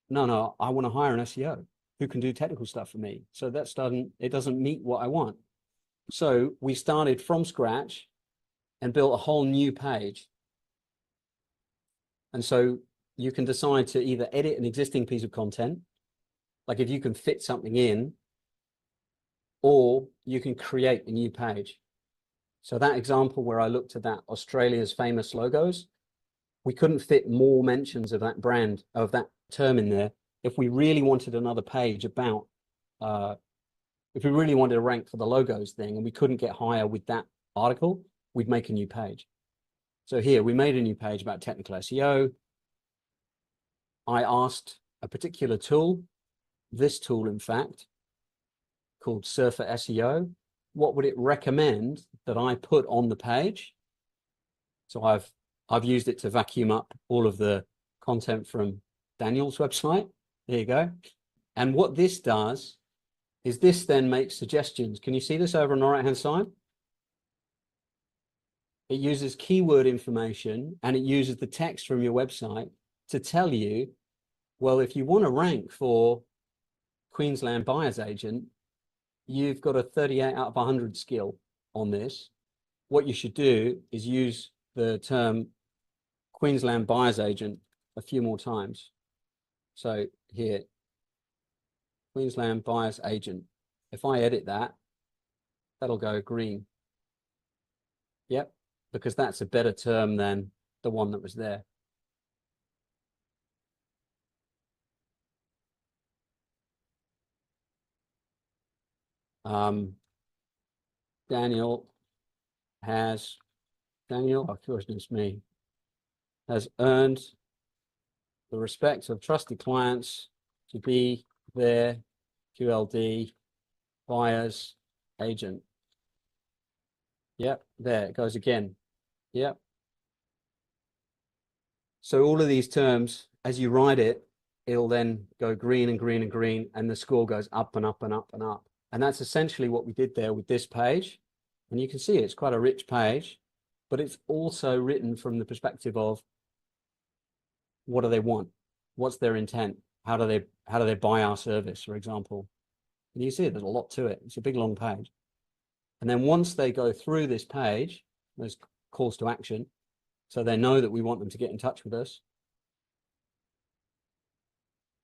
[SPEAKER 2] No, I want to hire an SEO who can do technical stuff for me. So it doesn't meet what I want. So we started from scratch and built a whole new page. And so you can decide to either edit an existing piece of content, like if you can fit something in, or you can create a new page. So that example where I looked at that Australia's famous logos, we couldn't fit more mentions of that brand, of that term in there. If we really wanted another page about, if we really wanted to rank for the logos thing and we couldn't get higher with that article, we'd make a new page. So here we made a new page about technical SEO. I asked a particular tool, this tool in fact, called Surfer SEO, what would it recommend that I put on the page? So I've used it to vacuum up all of the content from Daniel's website. There you go. And what this does is this then makes suggestions. Can you see this over on the right-hand side? It uses keyword information and it uses the text from your website to tell you, well, if you want to rank for Queensland buyer's agent, you've got a 38 out of 100 skill on this. What you should do is use the term Queensland buyer's agent a few more times. So here, Queensland buyer's agent. If I edit that, that'll go green. Yep, because that's a better term than the one that was there. Daniel, oh goodness me, has earned the respect of trusted clients to be their QLD buyer's agent. Yep, there it goes again. Yep. So all of these terms, as you write it, it'll then go green and green and green, and the score goes up and up and up and up. And that's essentially what we did there with this page. And you can see it's quite a rich page, but it's also written from the perspective of what do they want? What's their intent? How do they buy our service, for example? And you see there's a lot to it. It's a big, long page. And then once they go through this page, there's calls to action. So they know that we want them to get in touch with us.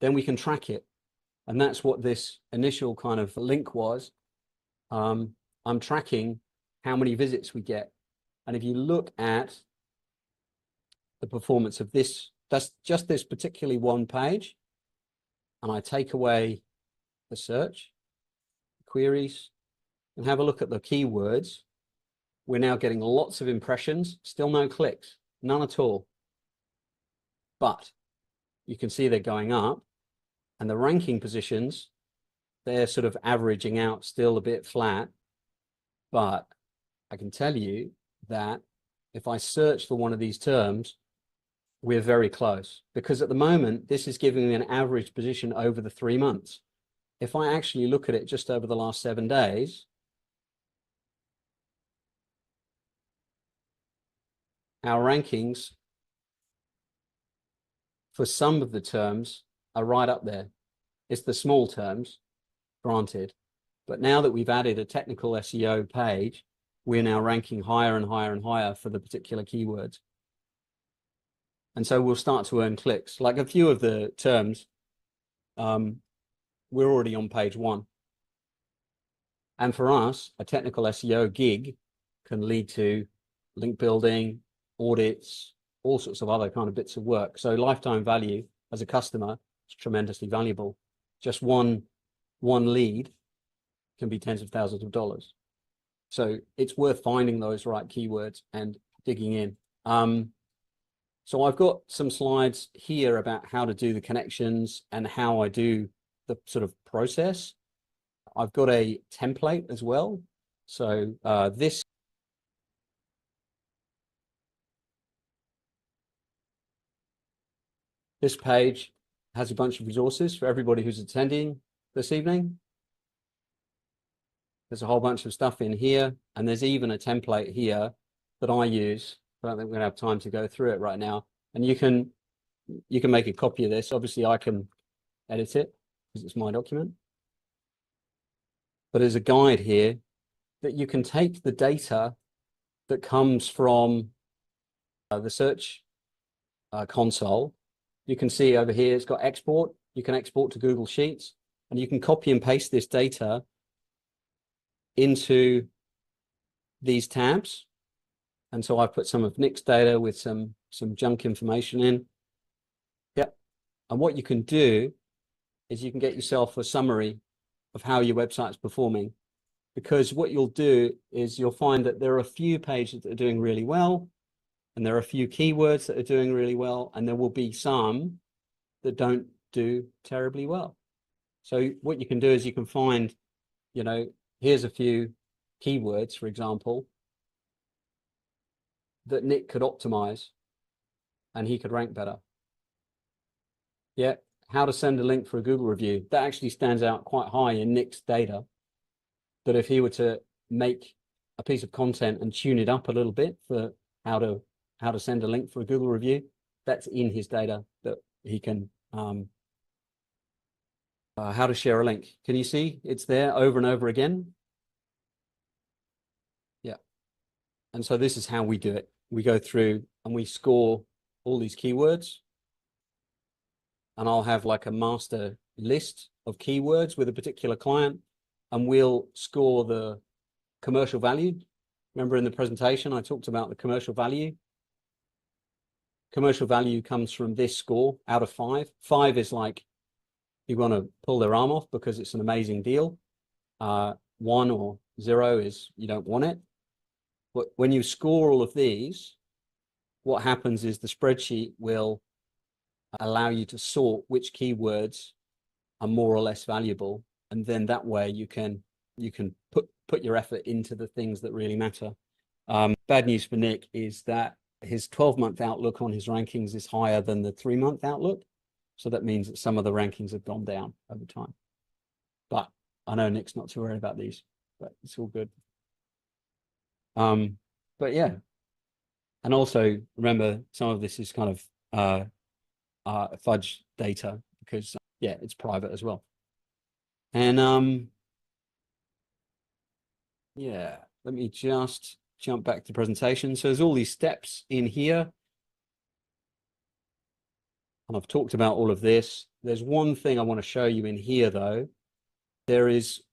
[SPEAKER 2] Then we can track it. And that's what this initial kind of link was. I'm tracking how many visits we get. And if you look at the performance of this, that's just this particularly one page, and I take away the search, queries, and have a look at the keywords, we're now getting lots of impressions, still no clicks, none at all. But you can see they're going up, and the ranking positions, they're sort of averaging out, still a bit flat. But I can tell you that if I search for one of these terms, we're very close, because at the moment, this is giving me an average position over the 3 months. If I actually look at it just over the last 7 days, our rankings for some of the terms are right up there. It's the small terms, granted, but now that we've added a technical SEO page, we're now ranking higher and higher and higher for the particular keywords. And so we'll start to earn clicks. Like a few of the terms, we're already on page 1. And for us, a technical SEO gig can lead to link building, audits, all sorts of other kind of bits of work. So lifetime value as a customer is tremendously valuable. Just one lead can be tens of thousands of dollars. So it's worth finding those right keywords and digging in. So I've got some slides here about how to do the connections and how I do the sort of process. I've got a template as well. So this page has a bunch of resources for everybody who's attending this evening. There's a whole bunch of stuff in here, and there's even a template here that I use. I don't think we're gonna have time to go through it right now. And you can make a copy of this. Obviously, I can edit it because it's my document. But there's a guide here that you can take the data that comes from the search console. You can see over here, it's got export. You can export to Google Sheets, and you can copy and paste this data into these tabs. And so I've put some of Nick's data with some junk information in. Yep. And what you can do is you can get yourself a summary of how your website's performing, because what you'll do is you'll find that there are a few pages that are doing really well, and there are a few keywords that are doing really well, and there will be some that don't do terribly well. So what you can do is you can find, you know, here's a few keywords, for example, that Nick could optimize and he could rank better. Yeah, how to send a link for a Google review. That actually stands out quite high in Nick's data, that if he were to make a piece of content and tune it up a little bit for how to send a link for a Google review, that's in his data that he can, how to share a link. Can you see it's there over and over again? Yeah. And so this is how we do it. We go through and we score all these keywords. And I'll have like a master list of keywords with a particular client, and we'll score the commercial value. Remember in the presentation, I talked about the commercial value. Commercial value comes from this score out of 5. 5 is like you want to pull their arm off because it's an amazing deal. 1 or 0 is you don't want it. But when you score all of these, what happens is the spreadsheet will allow you to sort which keywords are more or less valuable, and then that way you can put your effort into the things that really matter. Bad news for Nick is that his 12-month outlook on his rankings is higher than the 3-month outlook, so that means that some of the rankings have gone down over time. But I know Nick's not too worried about these, but it's all good. But yeah, and also remember some of this is kind of fudge data because yeah, it's private as well. And yeah, let me just jump back to the presentation. So there's all these steps in here, and I've talked about all of this. There's one thing I want to show you in here though. There is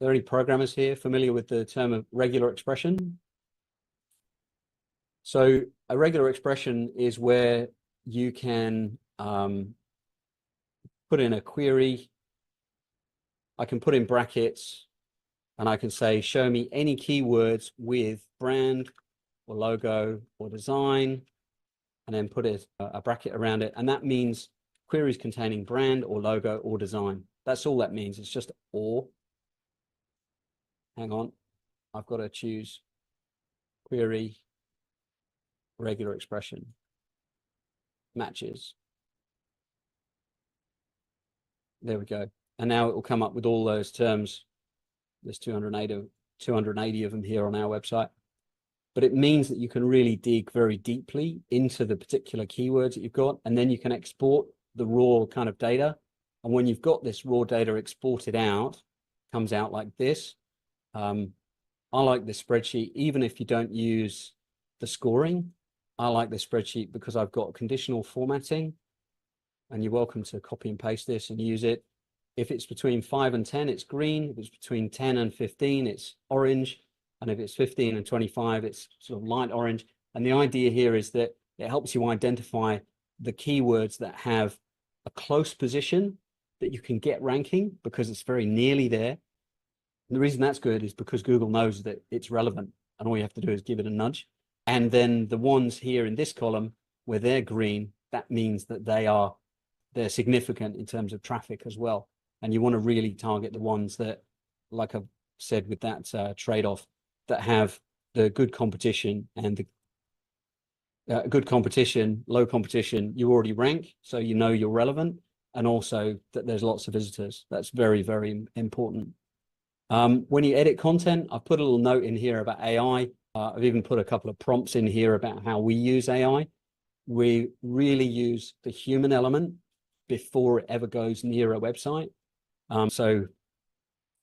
[SPEAKER 2] are there any programmers here familiar with the term of regular expression? So a regular expression is where you can put in a query. I can put in brackets and I can say, show me any keywords with brand or logo or design, and then put a bracket around it. And that means queries containing brand or logo or design. That's all that means. It's just or. Hang on, I've got to choose query, regular expression, matches. There we go. And now it will come up with all those terms. There's 280 of them here on our website. But it means that you can really dig very deeply into the particular keywords that you've got, and then you can export the raw kind of data. And when you've got this raw data exported out, comes out like this. I like this spreadsheet, even if you don't use the scoring. I like this spreadsheet because I've got conditional formatting, and you're welcome to copy and paste this and use it. If it's between 5 and 10, it's green. If it's between 10 and 15, it's orange. And if it's 15 and 25, it's sort of light orange. And the idea here is that it helps you identify the keywords that have a close position that you can get ranking because it's very nearly there. And the reason that's good is because Google knows that it's relevant, and all you have to do is give it a nudge. And then the ones here in this column where they're green, that means that they're significant in terms of traffic as well. And you want to really target the ones that, like I've said with that trade-off, that have the good competition and the good competition, low competition, you already rank, so you know you're relevant, and also that there's lots of visitors. That's very, very important. When you edit content, I've put a little note in here about AI. I've even put a couple of prompts in here about how we use AI. We really use the human element before it ever goes near a website. So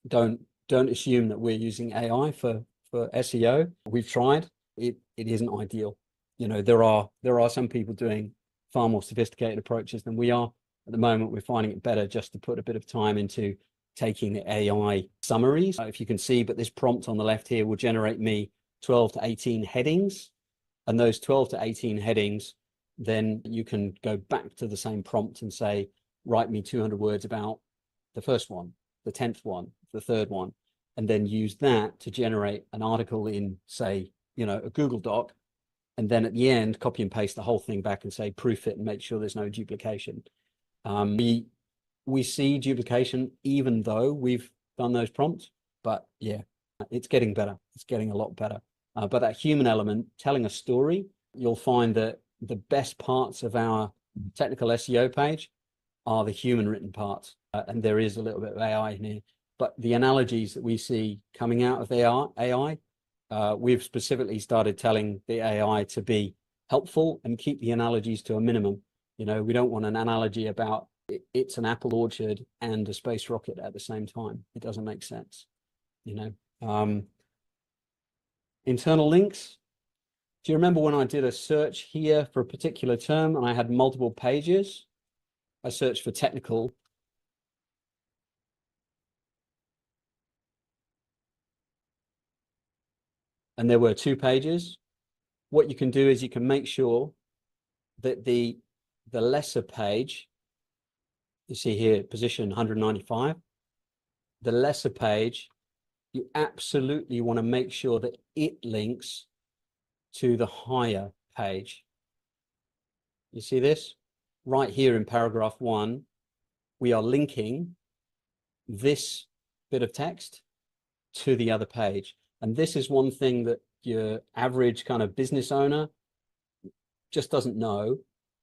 [SPEAKER 2] don't assume that we're using AI for SEO. We've tried. It isn't ideal. You know, there are some people doing far more sophisticated approaches than we are. At the moment, we're finding it better just to put a bit of time into taking the AI summaries, if you can see, but this prompt on the left here will generate me 12 to 18 headings. And those 12 to 18 headings, then you can go back to the same prompt and say, write me 200 words about the first one, the 10th one, the third one, and then use that to generate an article in, say, a Google Doc. And then at the end, copy and paste the whole thing back and say, proof it and make sure there's no duplication. We see duplication even though we've done those prompts, but yeah, it's getting better. It's getting a lot better. But that human element, telling a story, you'll find that the best parts of our technical SEO page are the human written parts. And there is a little bit of AI in here, but the analogies that we see coming out of AI, we've specifically started telling the AI to be helpful and keep the analogies to a minimum. We don't want an analogy about it's an apple orchard and a space rocket at the same time. It doesn't make sense, Internal links. Do you remember when I did a search here for a particular term and I had multiple pages? I searched for technical. And there were 2 pages. What you can do is you can make sure that the lesser page, you see here, position 195, the lesser page, you absolutely want to make sure that it links to the higher page. You see this? Right here in paragraph 1, we are linking this bit of text to the other page. And this is one thing that your average kind of business owner just doesn't know.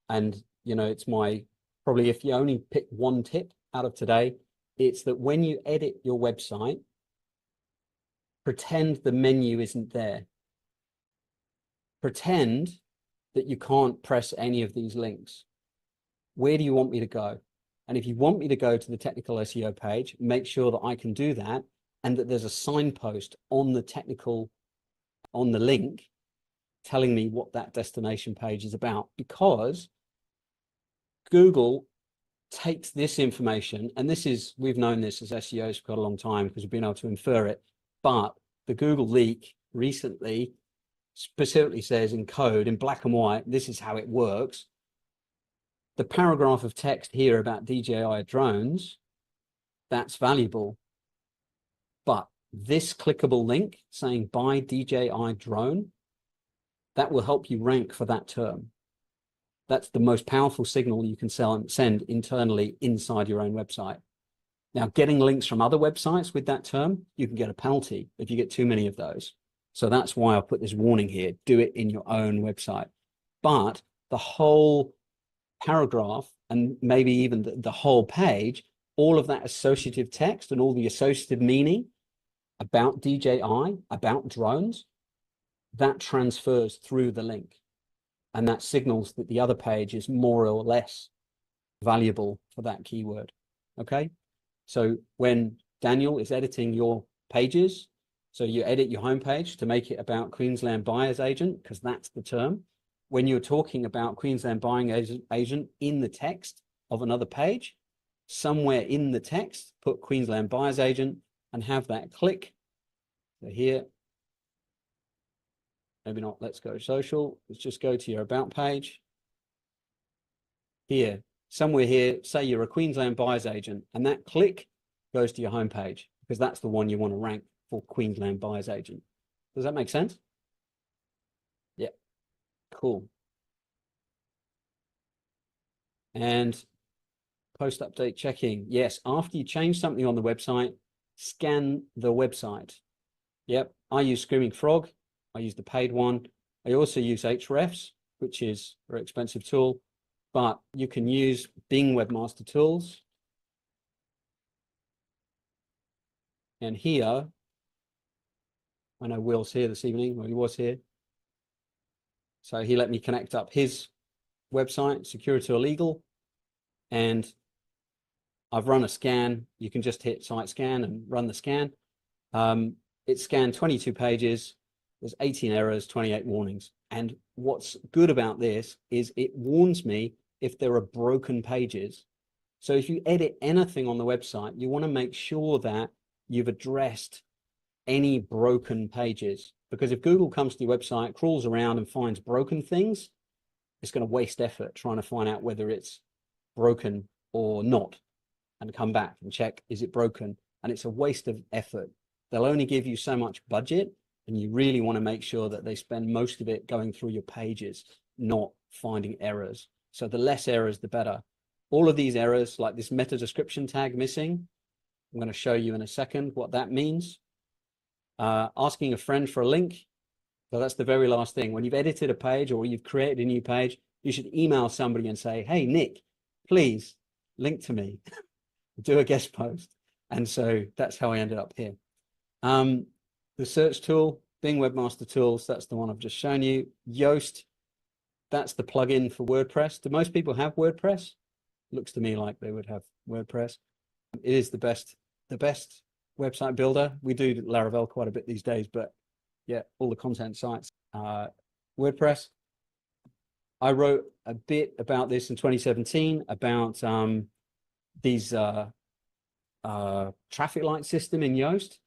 [SPEAKER 2] And, you know, it's my, probably if you only pick one tip out of today, it's that when you edit your website, pretend the menu isn't there. Pretend that you can't press any of these links. Where do you want me to go? And if you want me to go to the technical SEO page, make sure that I can do that and that there's a signpost on the technical, on the link, telling me what that destination page is about, because Google takes this information, and this is, we've known this as SEOs for quite a long time because we've been able to infer it, but the Google leak recently specifically says in code, in black and white, this is how it works. The paragraph of text here about DJI drones, that's valuable. But this clickable link saying buy DJI drone, that will help you rank for that term. That's the most powerful signal you can send internally inside your own website. Now, getting links from other websites with that term, you can get a penalty if you get too many of those. So that's why I put this warning here, do it in your own website. But the whole paragraph and maybe even the whole page, all of that associative text and all the associative meaning about DJI, about drones, that transfers through the link. And that signals that the other page is more or less valuable for that keyword. Okay. So when Daniel is editing your pages, so you edit your homepage to make it about Queensland buyer's agent, because that's the term. When you're talking about Queensland buying agent in the text of another page, somewhere in the text, put Queensland buyer's agent and have that click. So here, maybe not, let's go social. Let's just go to your about page. Here, somewhere here, say you're a Queensland buyer's agent, and that click goes to your homepage because that's the one you want to rank for Queensland buyer's agent. Does that make sense? Yeah, cool. And post update checking. Yes, after you change something on the website, scan the website. Yep, I use Screaming Frog. I use the paid one. I also use Hrefs, which is a very expensive tool, but you can use Bing Webmaster Tools. And here, I know Will's here this evening, or he was here. So he let me connect up his website, Security Illegal, and I've run a scan. You can just hit site scan and run the scan. It scanned 22 pages. There's 18 errors, 28 warnings. And what's good about this is it warns me if there are broken pages. So if you edit anything on the website, you want to make sure that you've addressed any broken pages. Because if Google comes to your website, crawls around and finds broken things, it's going to waste effort trying to find out whether it's broken or not and come back and check, is it broken? And it's a waste of effort. They'll only give you so much budget, and you really want to make sure that they spend most of it going through your pages, not finding errors. So the less errors, the better. All of these errors, like this meta description tag missing, I'm going to show you in a second what that means. Asking a friend for a link. So that's the very last thing. When you've edited a page or you've created a new page, you should email somebody and say, hey, Nick, please link to me, do a guest post. And so that's how I ended up here. The search tool, Bing Webmaster Tools, that's the one I've just shown you. Yoast, that's the plugin for WordPress. Do most people have WordPress? Looks to me like they would have WordPress. It is the best website builder. We do Laravel quite a bit these days, but Yeah, all the content sites. WordPress. I wrote a bit about this in 2017 about these traffic light system in Yoast.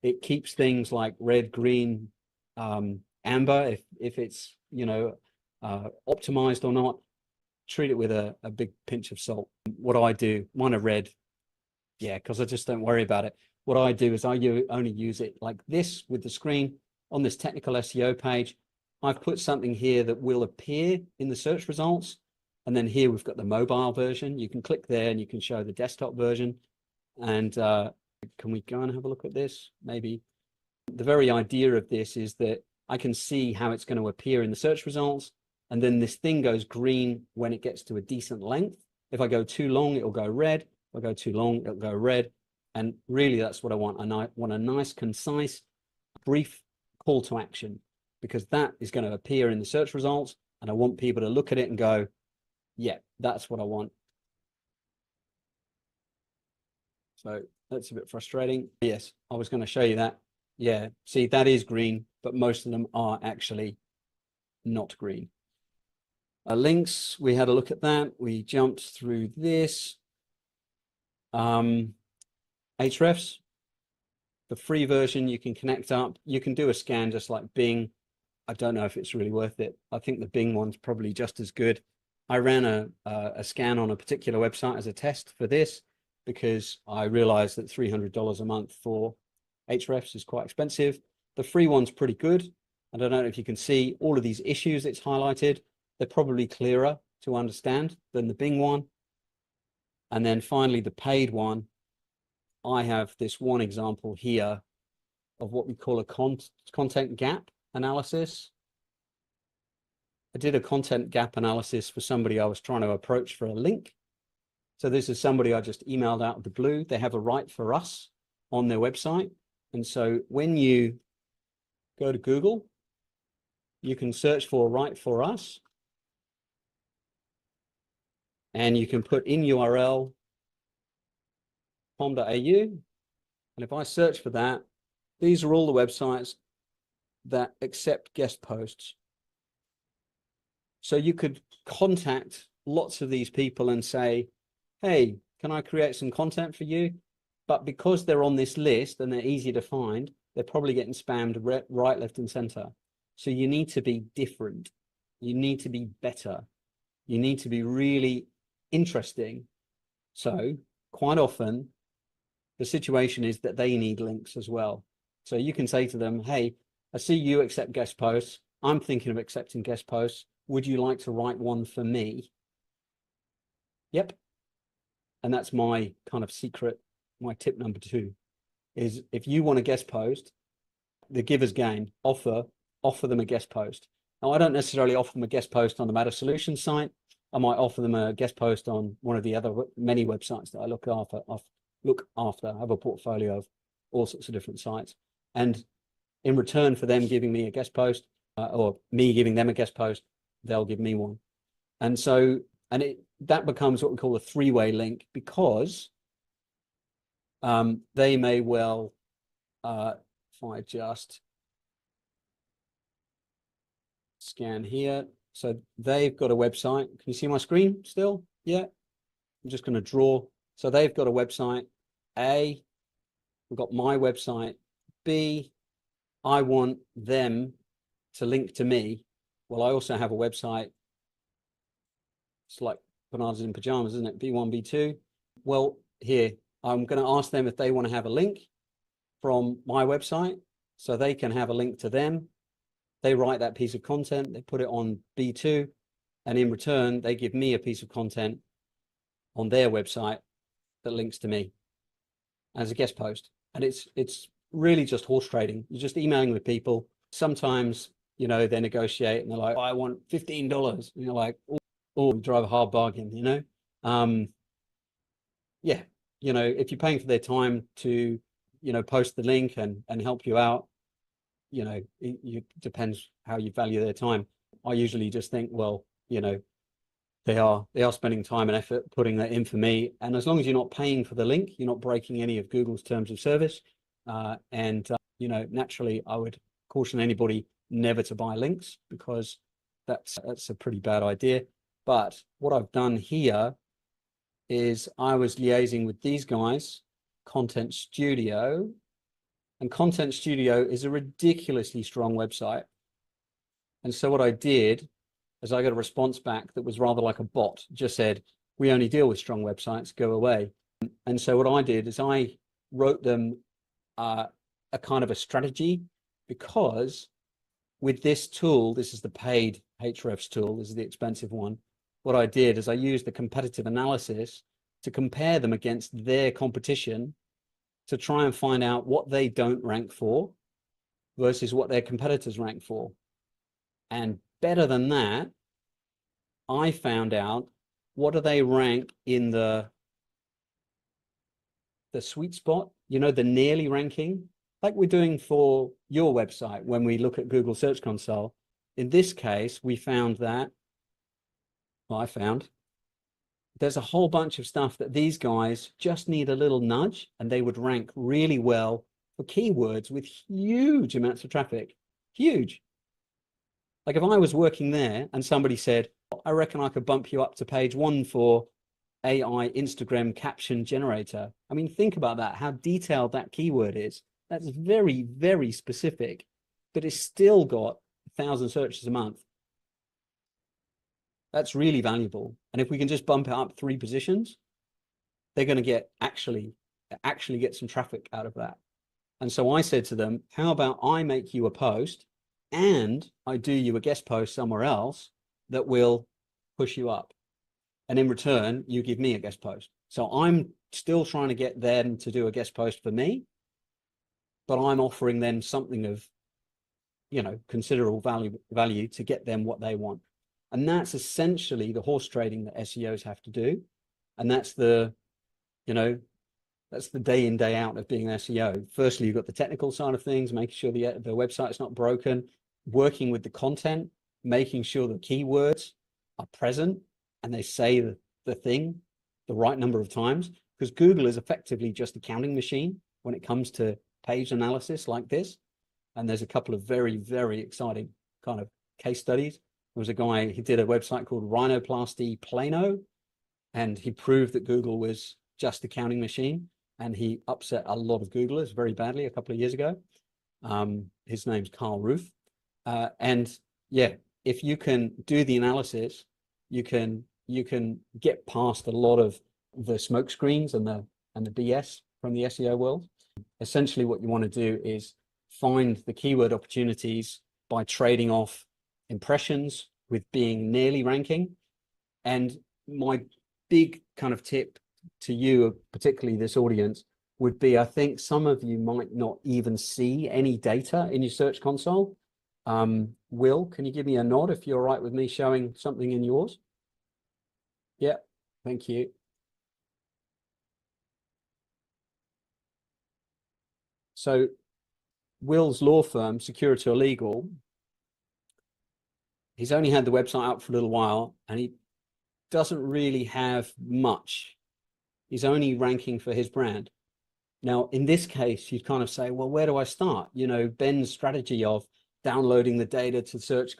[SPEAKER 2] It keeps things like red, green, amber if it's, you know, optimized or not. Treat it with a big pinch of salt. What do I do? Mine are red. Yeah, because I just don't worry about it. What I do is I only use it like this with the screen on this technical SEO page. I've put something here that will appear in the search results. And then here we've got the mobile version. You can click there and you can show the desktop version. And can we go and have a look at this? Maybe. The very idea of this is that I can see how it's going to appear in the search results. And then this thing goes green when it gets to a decent length. If I go too long, it'll go red. If I go too long, it'll go red. And really, that's what I want. And I want a nice, concise, brief call to action, because that is going to appear in the search results. And I want people to look at it and go, yeah, that's what I want. So that's a bit frustrating. Yes, I was going to show you that. Yeah, see, that is green, but most of them are actually not green. Links, we had a look at that. We jumped through this. Hrefs, the free version, you can connect up. You can do a scan just like Bing. I don't know if it's really worth it. I think the Bing one's probably just as good. I ran a scan on a particular website as a test for this because I realized that $300 a month for Hrefs is quite expensive. The free one's pretty good. I don't know if you can see all of these issues it's highlighted. They're probably clearer to understand than the Bing one. And then finally, the paid one, I have this one example here of what we call a content gap analysis. I did a content gap analysis for somebody I was trying to approach for a link. So this is somebody I just emailed out of the blue. They have a Write for Us on their website. And so when you go to Google, you can search for Write for Us. And you can put in URL com.au. And if I search for that, these are all the websites that accept guest posts. So you could contact lots of these people and say, hey, can I create some content for you? But because they're on this list and they're easy to find, they're probably getting spammed right, left, and center. So you need to be different. You need to be better. You need to be really interesting. So quite often, the situation is that they need links as well. So you can say to them, hey, I see you accept guest posts. I'm thinking of accepting guest posts. Would you like to write one for me? Yep. And that's my kind of secret, my tip number 2 is if you want a guest post, the giver's gain, offer them a guest post. Now, I don't necessarily offer them a guest post on the Matter Solutions site. I might offer them a guest post on one of the other many websites that I look after. I have a portfolio of all sorts of different sites. And in return for them giving me a guest post or me giving them a guest post, they'll give me one. And so, that becomes what we call a three-way link, because they may well, if I just scan here. So they've got a website. Can you see my screen still? Yeah. I'm just going to draw. So they've got a website. A, we've got my website. B, I want them to link to me. Well, I also have a website. It's like bananas in pajamas, isn't it? B1, B2. Well, here, I'm going to ask them if they want to have a link from my website so they can have a link to them. They write that piece of content, they put it on B2, and in return, they give me a piece of content on their website that links to me as a guest post. And it's really just horse trading. You're just emailing with people. Sometimes, you know, they negotiate and they're like, oh, I want $15. And you're like, oh, drive a hard bargain, you know? Yeah, you know, if you're paying for their time to, you know, post the link and help you out, you know, it depends how you value their time. I usually just think, well, you know, they are spending time and effort putting that in for me. And as long as you're not paying for the link, you're not breaking any of Google's terms of service. You know, naturally, I would caution anybody never to buy links, because that's a pretty bad idea. But what I've done here is I was liaising with these guys, Content Studio, and Content Studio is a ridiculously strong website. And so what I did is I got a response back that was rather like a bot, just said, we only deal with strong websites, go away. And so what I did is I wrote them a kind of a strategy, because with this tool, this is the paid Hrefs tool, this is the expensive one. What I did is I used the competitive analysis to compare them against their competition to try and find out what they don't rank for versus what their competitors rank for. And better than that, I found out what do they rank in the sweet spot, you know, the nearly ranking, like we're doing for your website when we look at Google Search Console. In this case, we found that, well, I found there's a whole bunch of stuff that these guys just need a little nudge and they would rank really well for keywords with huge amounts of traffic, huge. Like if I was working there and somebody said, I reckon I could bump you up to page 1 for AI Instagram caption generator. I mean, think about that, how detailed that keyword is. That's very, very specific, but it's still got 1,000 searches a month. That's really valuable. And if we can just bump it up 3 positions, they're going to get actually get some traffic out of that. And so I said to them, how about I make you a post and I do you a guest post somewhere else that will push you up. And in return, you give me a guest post. So I'm still trying to get them to do a guest post for me, but I'm offering them something of, you know, considerable value to get them what they want. And that's essentially the horse trading that SEOs have to do. And that's the, you know, that's the day in, day out of being an SEO. Firstly, you've got the technical side of things, making sure the website's not broken, working with the content, making sure the keywords are present and they say the thing the right number of times, because Google is effectively just a counting machine when it comes to page analysis like this. And there's a couple of very, very exciting kind of case studies. There was a guy, he did a website called Rhinoplasty Plano, and he proved that Google was just a counting machine, and he upset a lot of Googlers very badly a couple of years ago. His name's Carl Ruth. And yeah, if you can do the analysis, you can get past a lot of the smoke screens and the BS from the SEO world. Essentially what you want to do is find the keyword opportunities by trading off impressions with being nearly ranking. And my big kind of tip to you, particularly this audience, would be, I think some of you might not even see any data in your Search Console. Will, can you give me a nod if you're all right with me showing something in yours? Yeah, thank you. So Will's law firm, Security or Legal, he's only had the website up for a little while and he doesn't really have much. He's only ranking for his brand. Now, in this case, you'd kind of say, well, where do I start? You know, Ben's strategy of downloading the data to search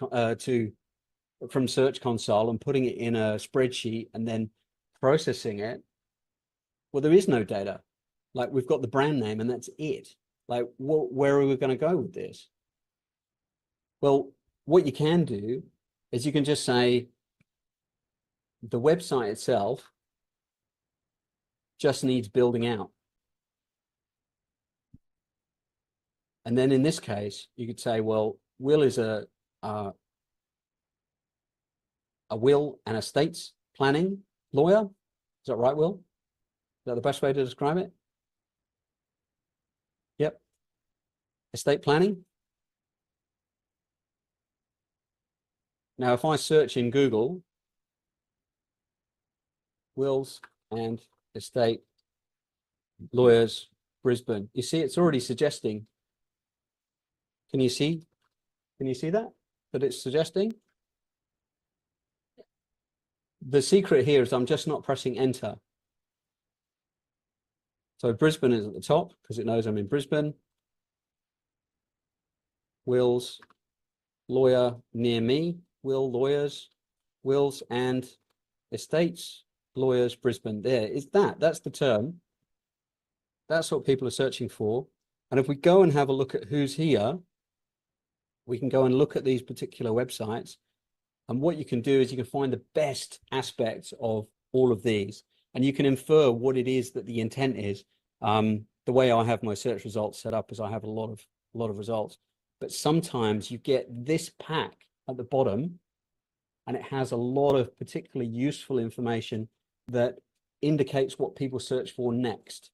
[SPEAKER 2] from Search Console and putting it in a spreadsheet and then processing it. Well, there is no data. Like, we've got the brand name and that's it. Like, where are we going to go with this? Well, what you can do is you can just say the website itself just needs building out. And then in this case, you could say, well, Will is a will and estates planning lawyer. Is that right, Will? Is that the best way to describe it? Yep. Estate planning. Now, if I search in Google, wills and estate lawyers, Brisbane, you see it's already suggesting. Can you see? Can you see that? That it's suggesting? The secret here is I'm just not pressing enter. So Brisbane is at the top because it knows I'm in Brisbane. wills, lawyer near me, will, lawyers, wills and estates, lawyers, Brisbane. There is that's the term. That's what people are searching for. And if we go and have a look at who's here, we can go and look at these particular websites. And what you can do is you can find the best aspects of all of these, and you can infer what it is that the intent is. The way I have my search results set up is I have a lot of results, but sometimes you get this pack at the bottom, and it has a lot of particularly useful information that indicates what people search for next.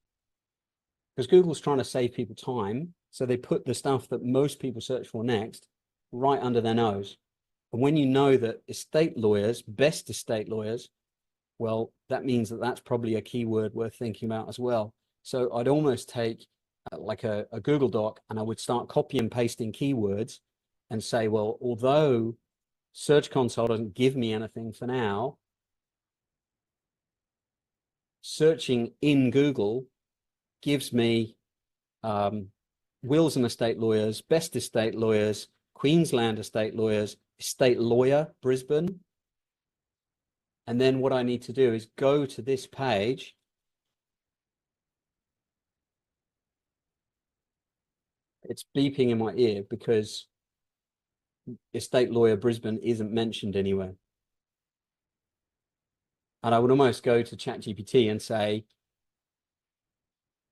[SPEAKER 2] Because Google's trying to save people time, so they put the stuff that most people search for next right under their nose. And when you know that estate lawyers, best estate lawyers, well, that means that that's probably a keyword worth thinking about as well. So I'd almost take like a Google Doc, and I would start copy and pasting keywords and say, well, although Search Console doesn't give me anything for now, searching in Google gives me wills and estate lawyers, best estate lawyers, Queensland estate lawyers, estate lawyer, Brisbane. And then what I need to do is go to this page. It's beeping in my ear because estate lawyer Brisbane isn't mentioned anywhere. And I would almost go to ChatGPT and say,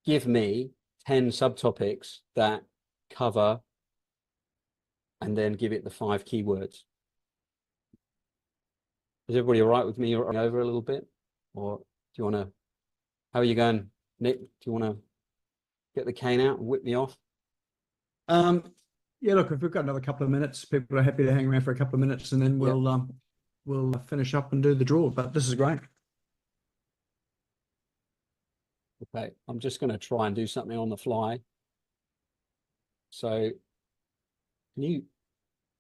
[SPEAKER 2] give me 10 subtopics that cover, and then give it the 5 keywords. Is everybody all right with me running over a little bit? Or do you want to, how are you going, Nick? Do you want to get the cane out and whip me off?
[SPEAKER 1] Yeah, look, if we've got another couple of minutes, people are happy to hang around for a couple of minutes, and then we'll finish up and do the draw. But this is great.
[SPEAKER 2] Okay, I'm just going to try and do something on the fly. So can you,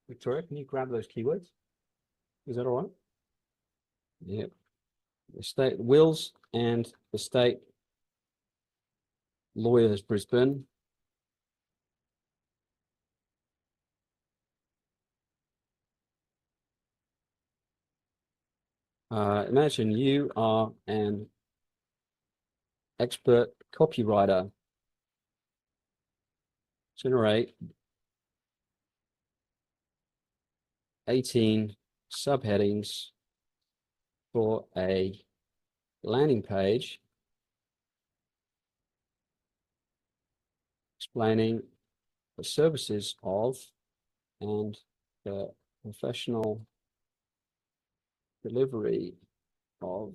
[SPEAKER 2] Victoria, can you grab those keywords? Is that all right? Yeah. Estate wills and estate lawyers, Brisbane. Imagine you are an expert copywriter. Generate 18 subheadings for a landing page explaining the services of and the professional delivery of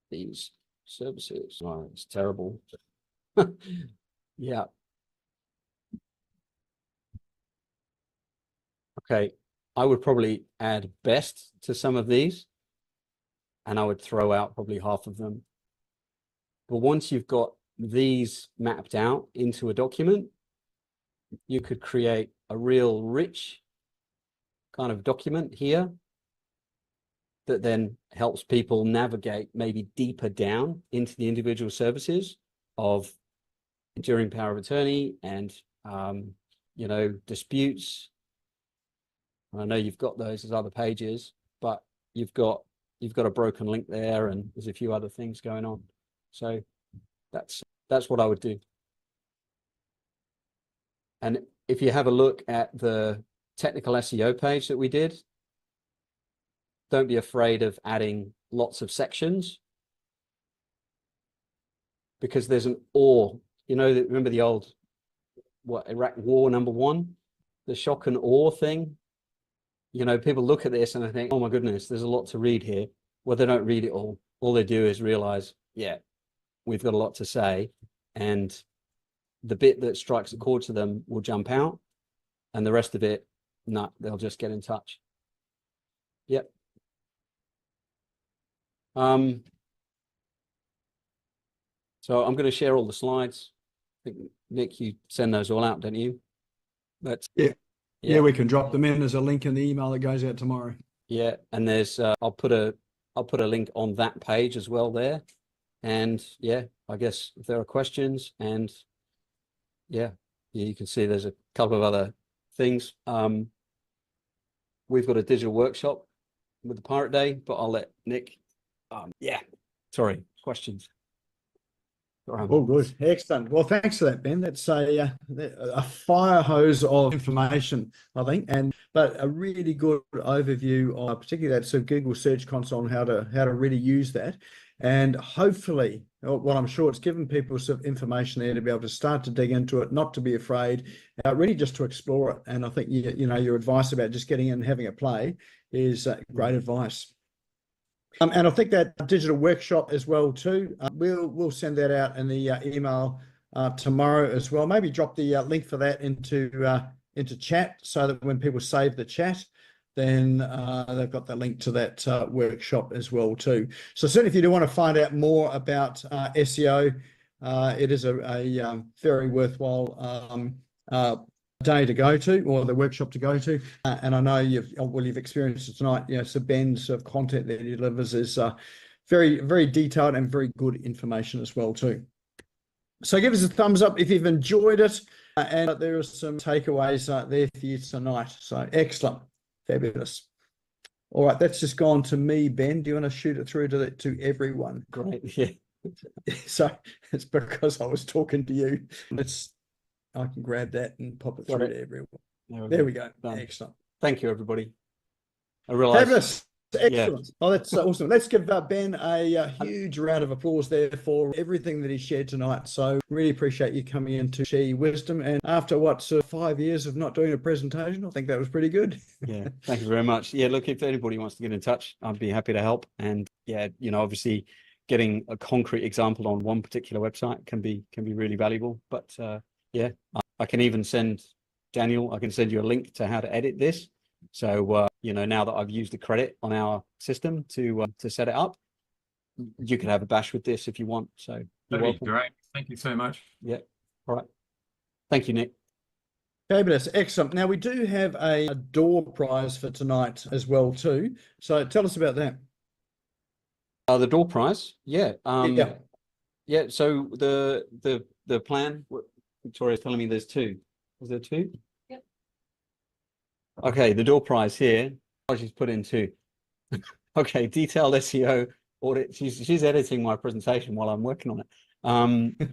[SPEAKER 2] these services. Oh, it's terrible. Yeah. Okay, I would probably add best to some of these, and I would throw out probably half of them. But once you've got these mapped out into a document, you could create a real rich kind of document here that then helps people navigate maybe deeper down into the individual services of enduring power of attorney and, you know, disputes. I know you've got those as other pages, but you've got a broken link there, and there's a few other things going on. So that's what I would do. And if you have a look at the technical SEO page that we did, don't be afraid of adding lots of sections, because there's an or, you know, remember the old, what, Iraq War #1, the shock and awe thing? You know, people look at this and they think, oh my goodness, there's a lot to read here. Well, they don't read it all. All they do is realize, yeah, we've got a lot to say, and the bit that strikes a chord to them will jump out, and the rest of it, no, they'll just get in touch. Yep. So I'm going to share all the slides. I think, Nick, you send those all out, don't you? That's
[SPEAKER 1] yeah, we can drop them in as a link in the email that goes out tomorrow.
[SPEAKER 2] Yeah, and there's I'll put a link on that page as well there. And yeah, I guess if there are questions, and yeah, you can see there's a couple of other things. We've got a digital workshop with the Pirate Day, but I'll let Nick. Yeah, sorry, questions.
[SPEAKER 1] Oh, good. Excellent. Well, thanks for that, Ben. That's a fire hose of information, I think, but a really good overview of particularly that sort of Google Search Console and how to really use that. And hopefully, well, I'm sure it's given people some information there to be able to start to dig into it, not to be afraid, really just to explore it. And I think you know your advice about just getting in and having a play is great advice. And I think that digital workshop as well too. We'll send that out in the email tomorrow as well. Maybe drop the link for that into chat so that when people save the chat, then they've got the link to that workshop as well too. So certainly, if you do want to find out more about SEO, it is a very worthwhile day to go to, or the workshop to go to, and I know you've experienced it tonight. You know, so Ben's sort of content that he delivers is very, very detailed and very good information as well too. So give us a thumbs up if you've enjoyed it, and there are some takeaways there for you tonight. So excellent, fabulous. All right, that's just gone to me, Ben. Do you want to shoot it through to everyone?
[SPEAKER 2] Great, yeah.
[SPEAKER 1] So it's because I was talking to you. I can grab that and pop it through to everyone. There we go. Done. Excellent.
[SPEAKER 2] Thank you, everybody. I realize.
[SPEAKER 1] Fabulous. Excellent. Yeah. Oh, that's awesome. Let's give Ben a huge round of applause there for everything that he shared tonight. So really appreciate you coming in to share your wisdom. And after 5 years of not doing a presentation, I think that was pretty good.
[SPEAKER 2] Yeah. Thank you very much. Yeah. Look, if anybody wants to get in touch, I'd be happy to help. And yeah, you know, obviously getting a concrete example on one particular website can be really valuable. But yeah, I can even send Daniel, I can send you a link to how to edit this. So, you know, now that I've used the credit on our system to set it up, you can have a bash with this if you want. So
[SPEAKER 3] that'd be great. Thank you so much.
[SPEAKER 2] Yeah. All right. Thank you, Nick.
[SPEAKER 1] Fabulous. Excellent. Now we do have a door prize for tonight as well too. So tell us about that.
[SPEAKER 2] The door prize. Yeah.
[SPEAKER 1] Yeah.
[SPEAKER 2] Yeah. So the plan, Victoria's telling me there's two. Is there two?
[SPEAKER 4] Yep.
[SPEAKER 2] Okay, the door prize here. Oh, she's put in two. Okay, detailed SEO audit. She's editing my presentation while I'm working on it.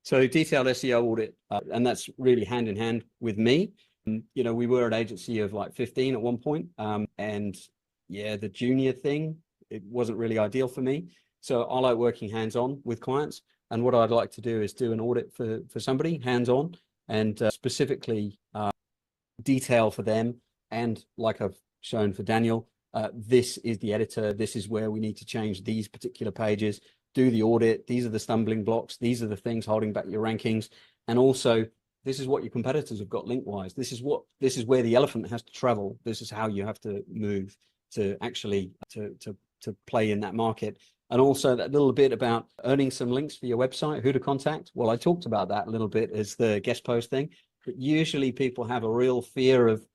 [SPEAKER 2] So detailed SEO audit, and that's really hand in hand with me. You know, we were an agency of like 15 at one point, and yeah, the junior thing, it wasn't really ideal for me. So I like working hands-on with clients. And what I'd like to do is do an audit for somebody hands-on and specifically detail for them. And like I've shown for Daniel, this is the editor. This is where we need to change these particular pages, do the audit. These are the stumbling blocks. These are the things holding back your rankings. And also, this is what your competitors have got link-wise. This is where the elephant has to travel. This is how you have to move to actually to play in that market. And also that little bit about earning some links for your website, who to contact. Well, I talked about that a little bit as the guest post thing, but usually people have a real fear of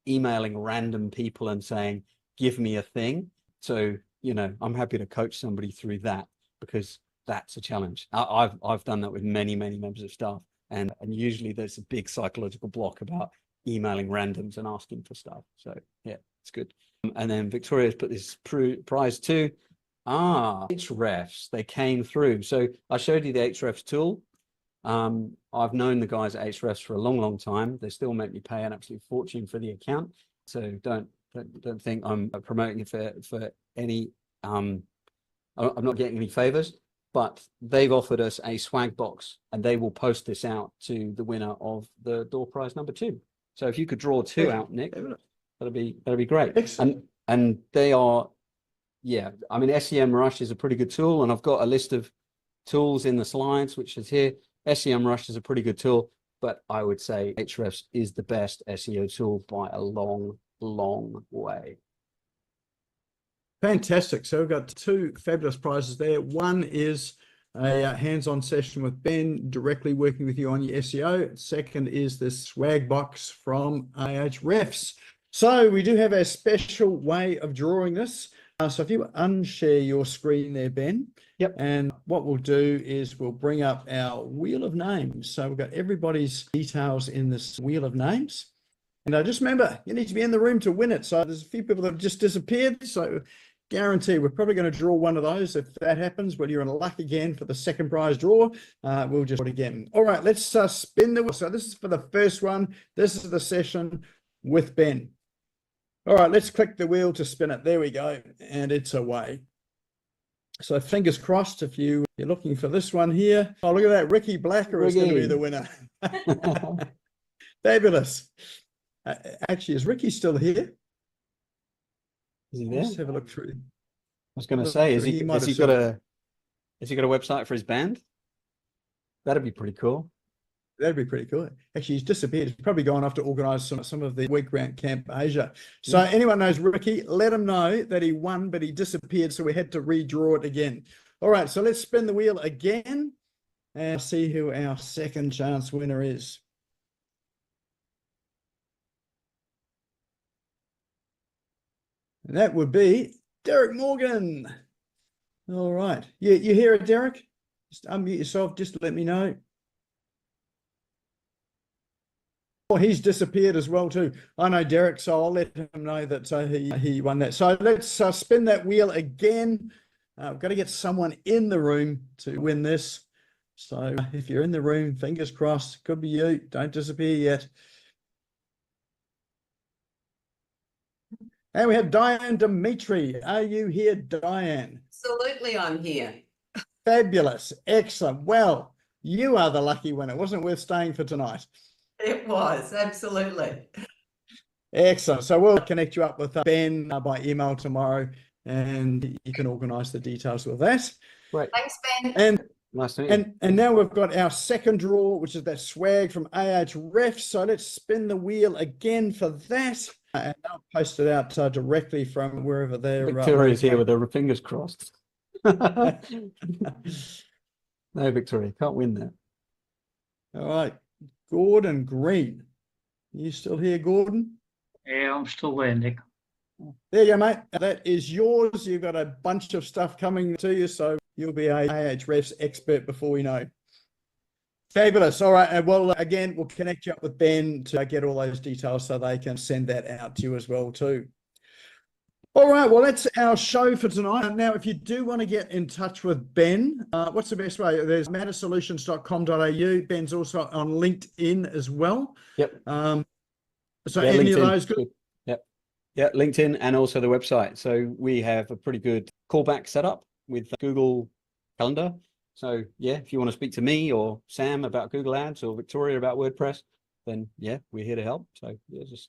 [SPEAKER 2] emailing random people and saying, give me a thing. So, you know, I'm happy to coach somebody through that because that's a challenge. I've done that with many members of staff. And usually there's a big psychological block about emailing randoms and asking for stuff. So yeah, it's good. And then Victoria's put this prize too. Ahrefs, they came through. So I showed you the Ahrefs tool. I've known the guys at Ahrefs for a long time. They still make me pay an absolute fortune for the account. So don't think I'm promoting it for any, I'm not getting any favors, but they've offered us a swag box and they will post this out to the winner of the door prize number 2. So if you could draw 2 out, Nick, that'd be great.
[SPEAKER 1] Excellent.
[SPEAKER 2] And they are, yeah, I mean, SEMrush is a pretty good tool, and I've got a list of tools in the slides, which is here. SEMrush is a pretty good tool, but I would say Ahrefs is the best SEO tool by a long way.
[SPEAKER 1] Fantastic. So we've got 2 fabulous prizes there. One is a hands-on session with Ben directly working with you on your SEO. Second is this swag box from Ahrefs. So we do have a special way of drawing this. So if you unshare your screen there, Ben.
[SPEAKER 2] Yep.
[SPEAKER 1] And what we'll do is we'll bring up our wheel of names. So we've got everybody's details in this wheel of names. And just remember, you need to be in the room to win it. So there's a few people that have just disappeared. So guarantee we're probably going to draw one of those. If that happens, well, you're in luck again for the second prize draw. We'll just do it again. All right, let's spin the wheel. So this is for the first one. This is the session with Ben. All right, let's click the wheel to spin it. There we go. And it's away. So fingers crossed if you're looking for this one here. Oh, look at that. Ricky Blacker is going to be the winner. Fabulous. Actually, is Ricky still here?
[SPEAKER 2] Is he there?
[SPEAKER 1] Let's have a look through.
[SPEAKER 2] I was going to say, has he got a website for his band? That'd be pretty cool.
[SPEAKER 1] That'd be pretty cool. Actually, he's disappeared. He's probably gone off to organise some of the week round Camp Asia. So anyone knows Ricky, let him know that he won, but he disappeared. So we had to redraw it again. All right, so let's spin the wheel again and see who our second chance winner is. And that would be Derek Morgan. All right. You hear it, Derek? Just unmute yourself. Just let me know. Oh, he's disappeared as well too. I know Derek, so I'll let him know that he won that. So let's spin that wheel again. We've got to get someone in the room to win this. So if you're in the room, fingers crossed, could be you. Don't disappear yet. And we have Diane Dimitri. Are you here, Diane?
[SPEAKER 4] Absolutely, I'm here.
[SPEAKER 1] Fabulous. Excellent. Well, you are the lucky winner. Wasn't it worth staying for tonight?
[SPEAKER 4] It was, absolutely.
[SPEAKER 1] Excellent. So we'll connect you up with Ben by email tomorrow, and you can organise the details with that.
[SPEAKER 2] Right.
[SPEAKER 4] Thanks, Ben.
[SPEAKER 1] And
[SPEAKER 2] nice to meet you.
[SPEAKER 1] And now we've got our second draw, which is that swag from Ahrefs. So let's spin the wheel again for that. And I'll post it out directly from wherever they're.
[SPEAKER 2] Victoria's here with her fingers crossed. No, Victoria, can't win that.
[SPEAKER 1] All right. Gordon Green. You still here, Gordon?
[SPEAKER 5] Yeah, I'm still there, Nick.
[SPEAKER 1] There you go, mate. That is yours. You've got a bunch of stuff coming to you, so you'll be a Ahrefs expert before we know. Fabulous. All right. And well, again, we'll connect you up with Ben to get all those details so they can send that out to you as well too. All right. Well, that's our show for tonight. Now, if you do want to get in touch with Ben, what's the best way? There's maddensolutions.com.au. Ben's also on LinkedIn as well.
[SPEAKER 2] Yep.
[SPEAKER 1] So
[SPEAKER 2] yeah,
[SPEAKER 1] any
[SPEAKER 2] LinkedIn.
[SPEAKER 1] of those good?
[SPEAKER 2] Yep. Yeah, LinkedIn and also the website. So we have a pretty good callback setup with Google Calendar. So yeah, if you want to speak to me or Sam about Google Ads or Victoria about WordPress, then yeah, we're here to help. So yeah, just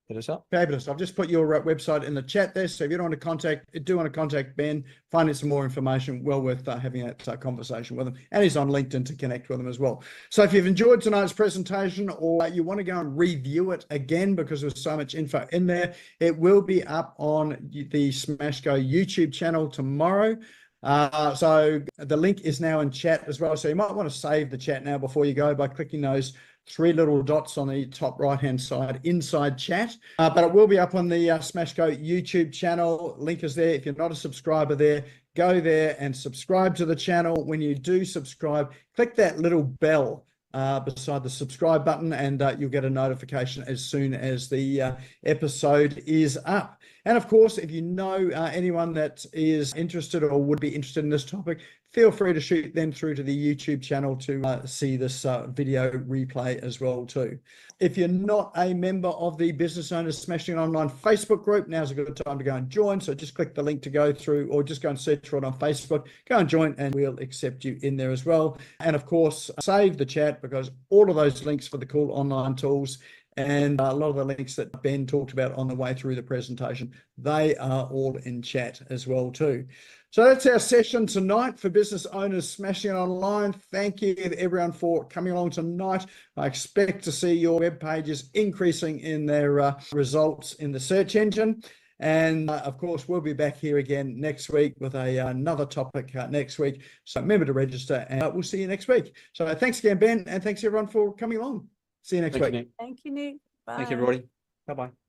[SPEAKER 2] hit us up.
[SPEAKER 1] Fabulous. I've just put your website in the chat there. So if you don't want to contact Ben, find out some more information, well worth having that conversation with him. And he's on LinkedIn to connect with him as well. So if you've enjoyed tonight's presentation or you want to go and review it again because there's so much info in there, it will be up on the SmashGo YouTube channel tomorrow. So the link is now in chat as well. So you might want to save the chat now before you go by clicking those three little dots on the top right-hand side inside chat. But it will be up on the SmashGo YouTube channel. Link is there. If you're not a subscriber there, go there and subscribe to the channel. When you do subscribe, click that little bell beside the subscribe button and you'll get a notification as soon as the episode is up. And of course, if you know anyone that is interested or would be interested in this topic, feel free to shoot them through to the YouTube channel to see this video replay as well too. If you're not a member of the Business Owners Smashing It Online Facebook group, now's a good time to go and join. So just click the link to go through or just go and search for it on Facebook. Go and join and we'll accept you in there as well. And of course, save the chat because all of those links for the cool online tools and a lot of the links that Ben talked about on the way through the presentation, they are all in chat as well too. So that's our session tonight for Business Owners Smashing It Online. Thank you to everyone for coming along tonight. I expect to see your web pages increasing in their results in the search engine. And of course, we'll be back here again next week with another topic next week. So remember to register and we'll see you next week. So thanks again, Ben, and thanks everyone for coming along. See you next week.
[SPEAKER 2] Nick.
[SPEAKER 6] Thank you, Nick. Bye.
[SPEAKER 2] Thank you, everybody. Bye-bye.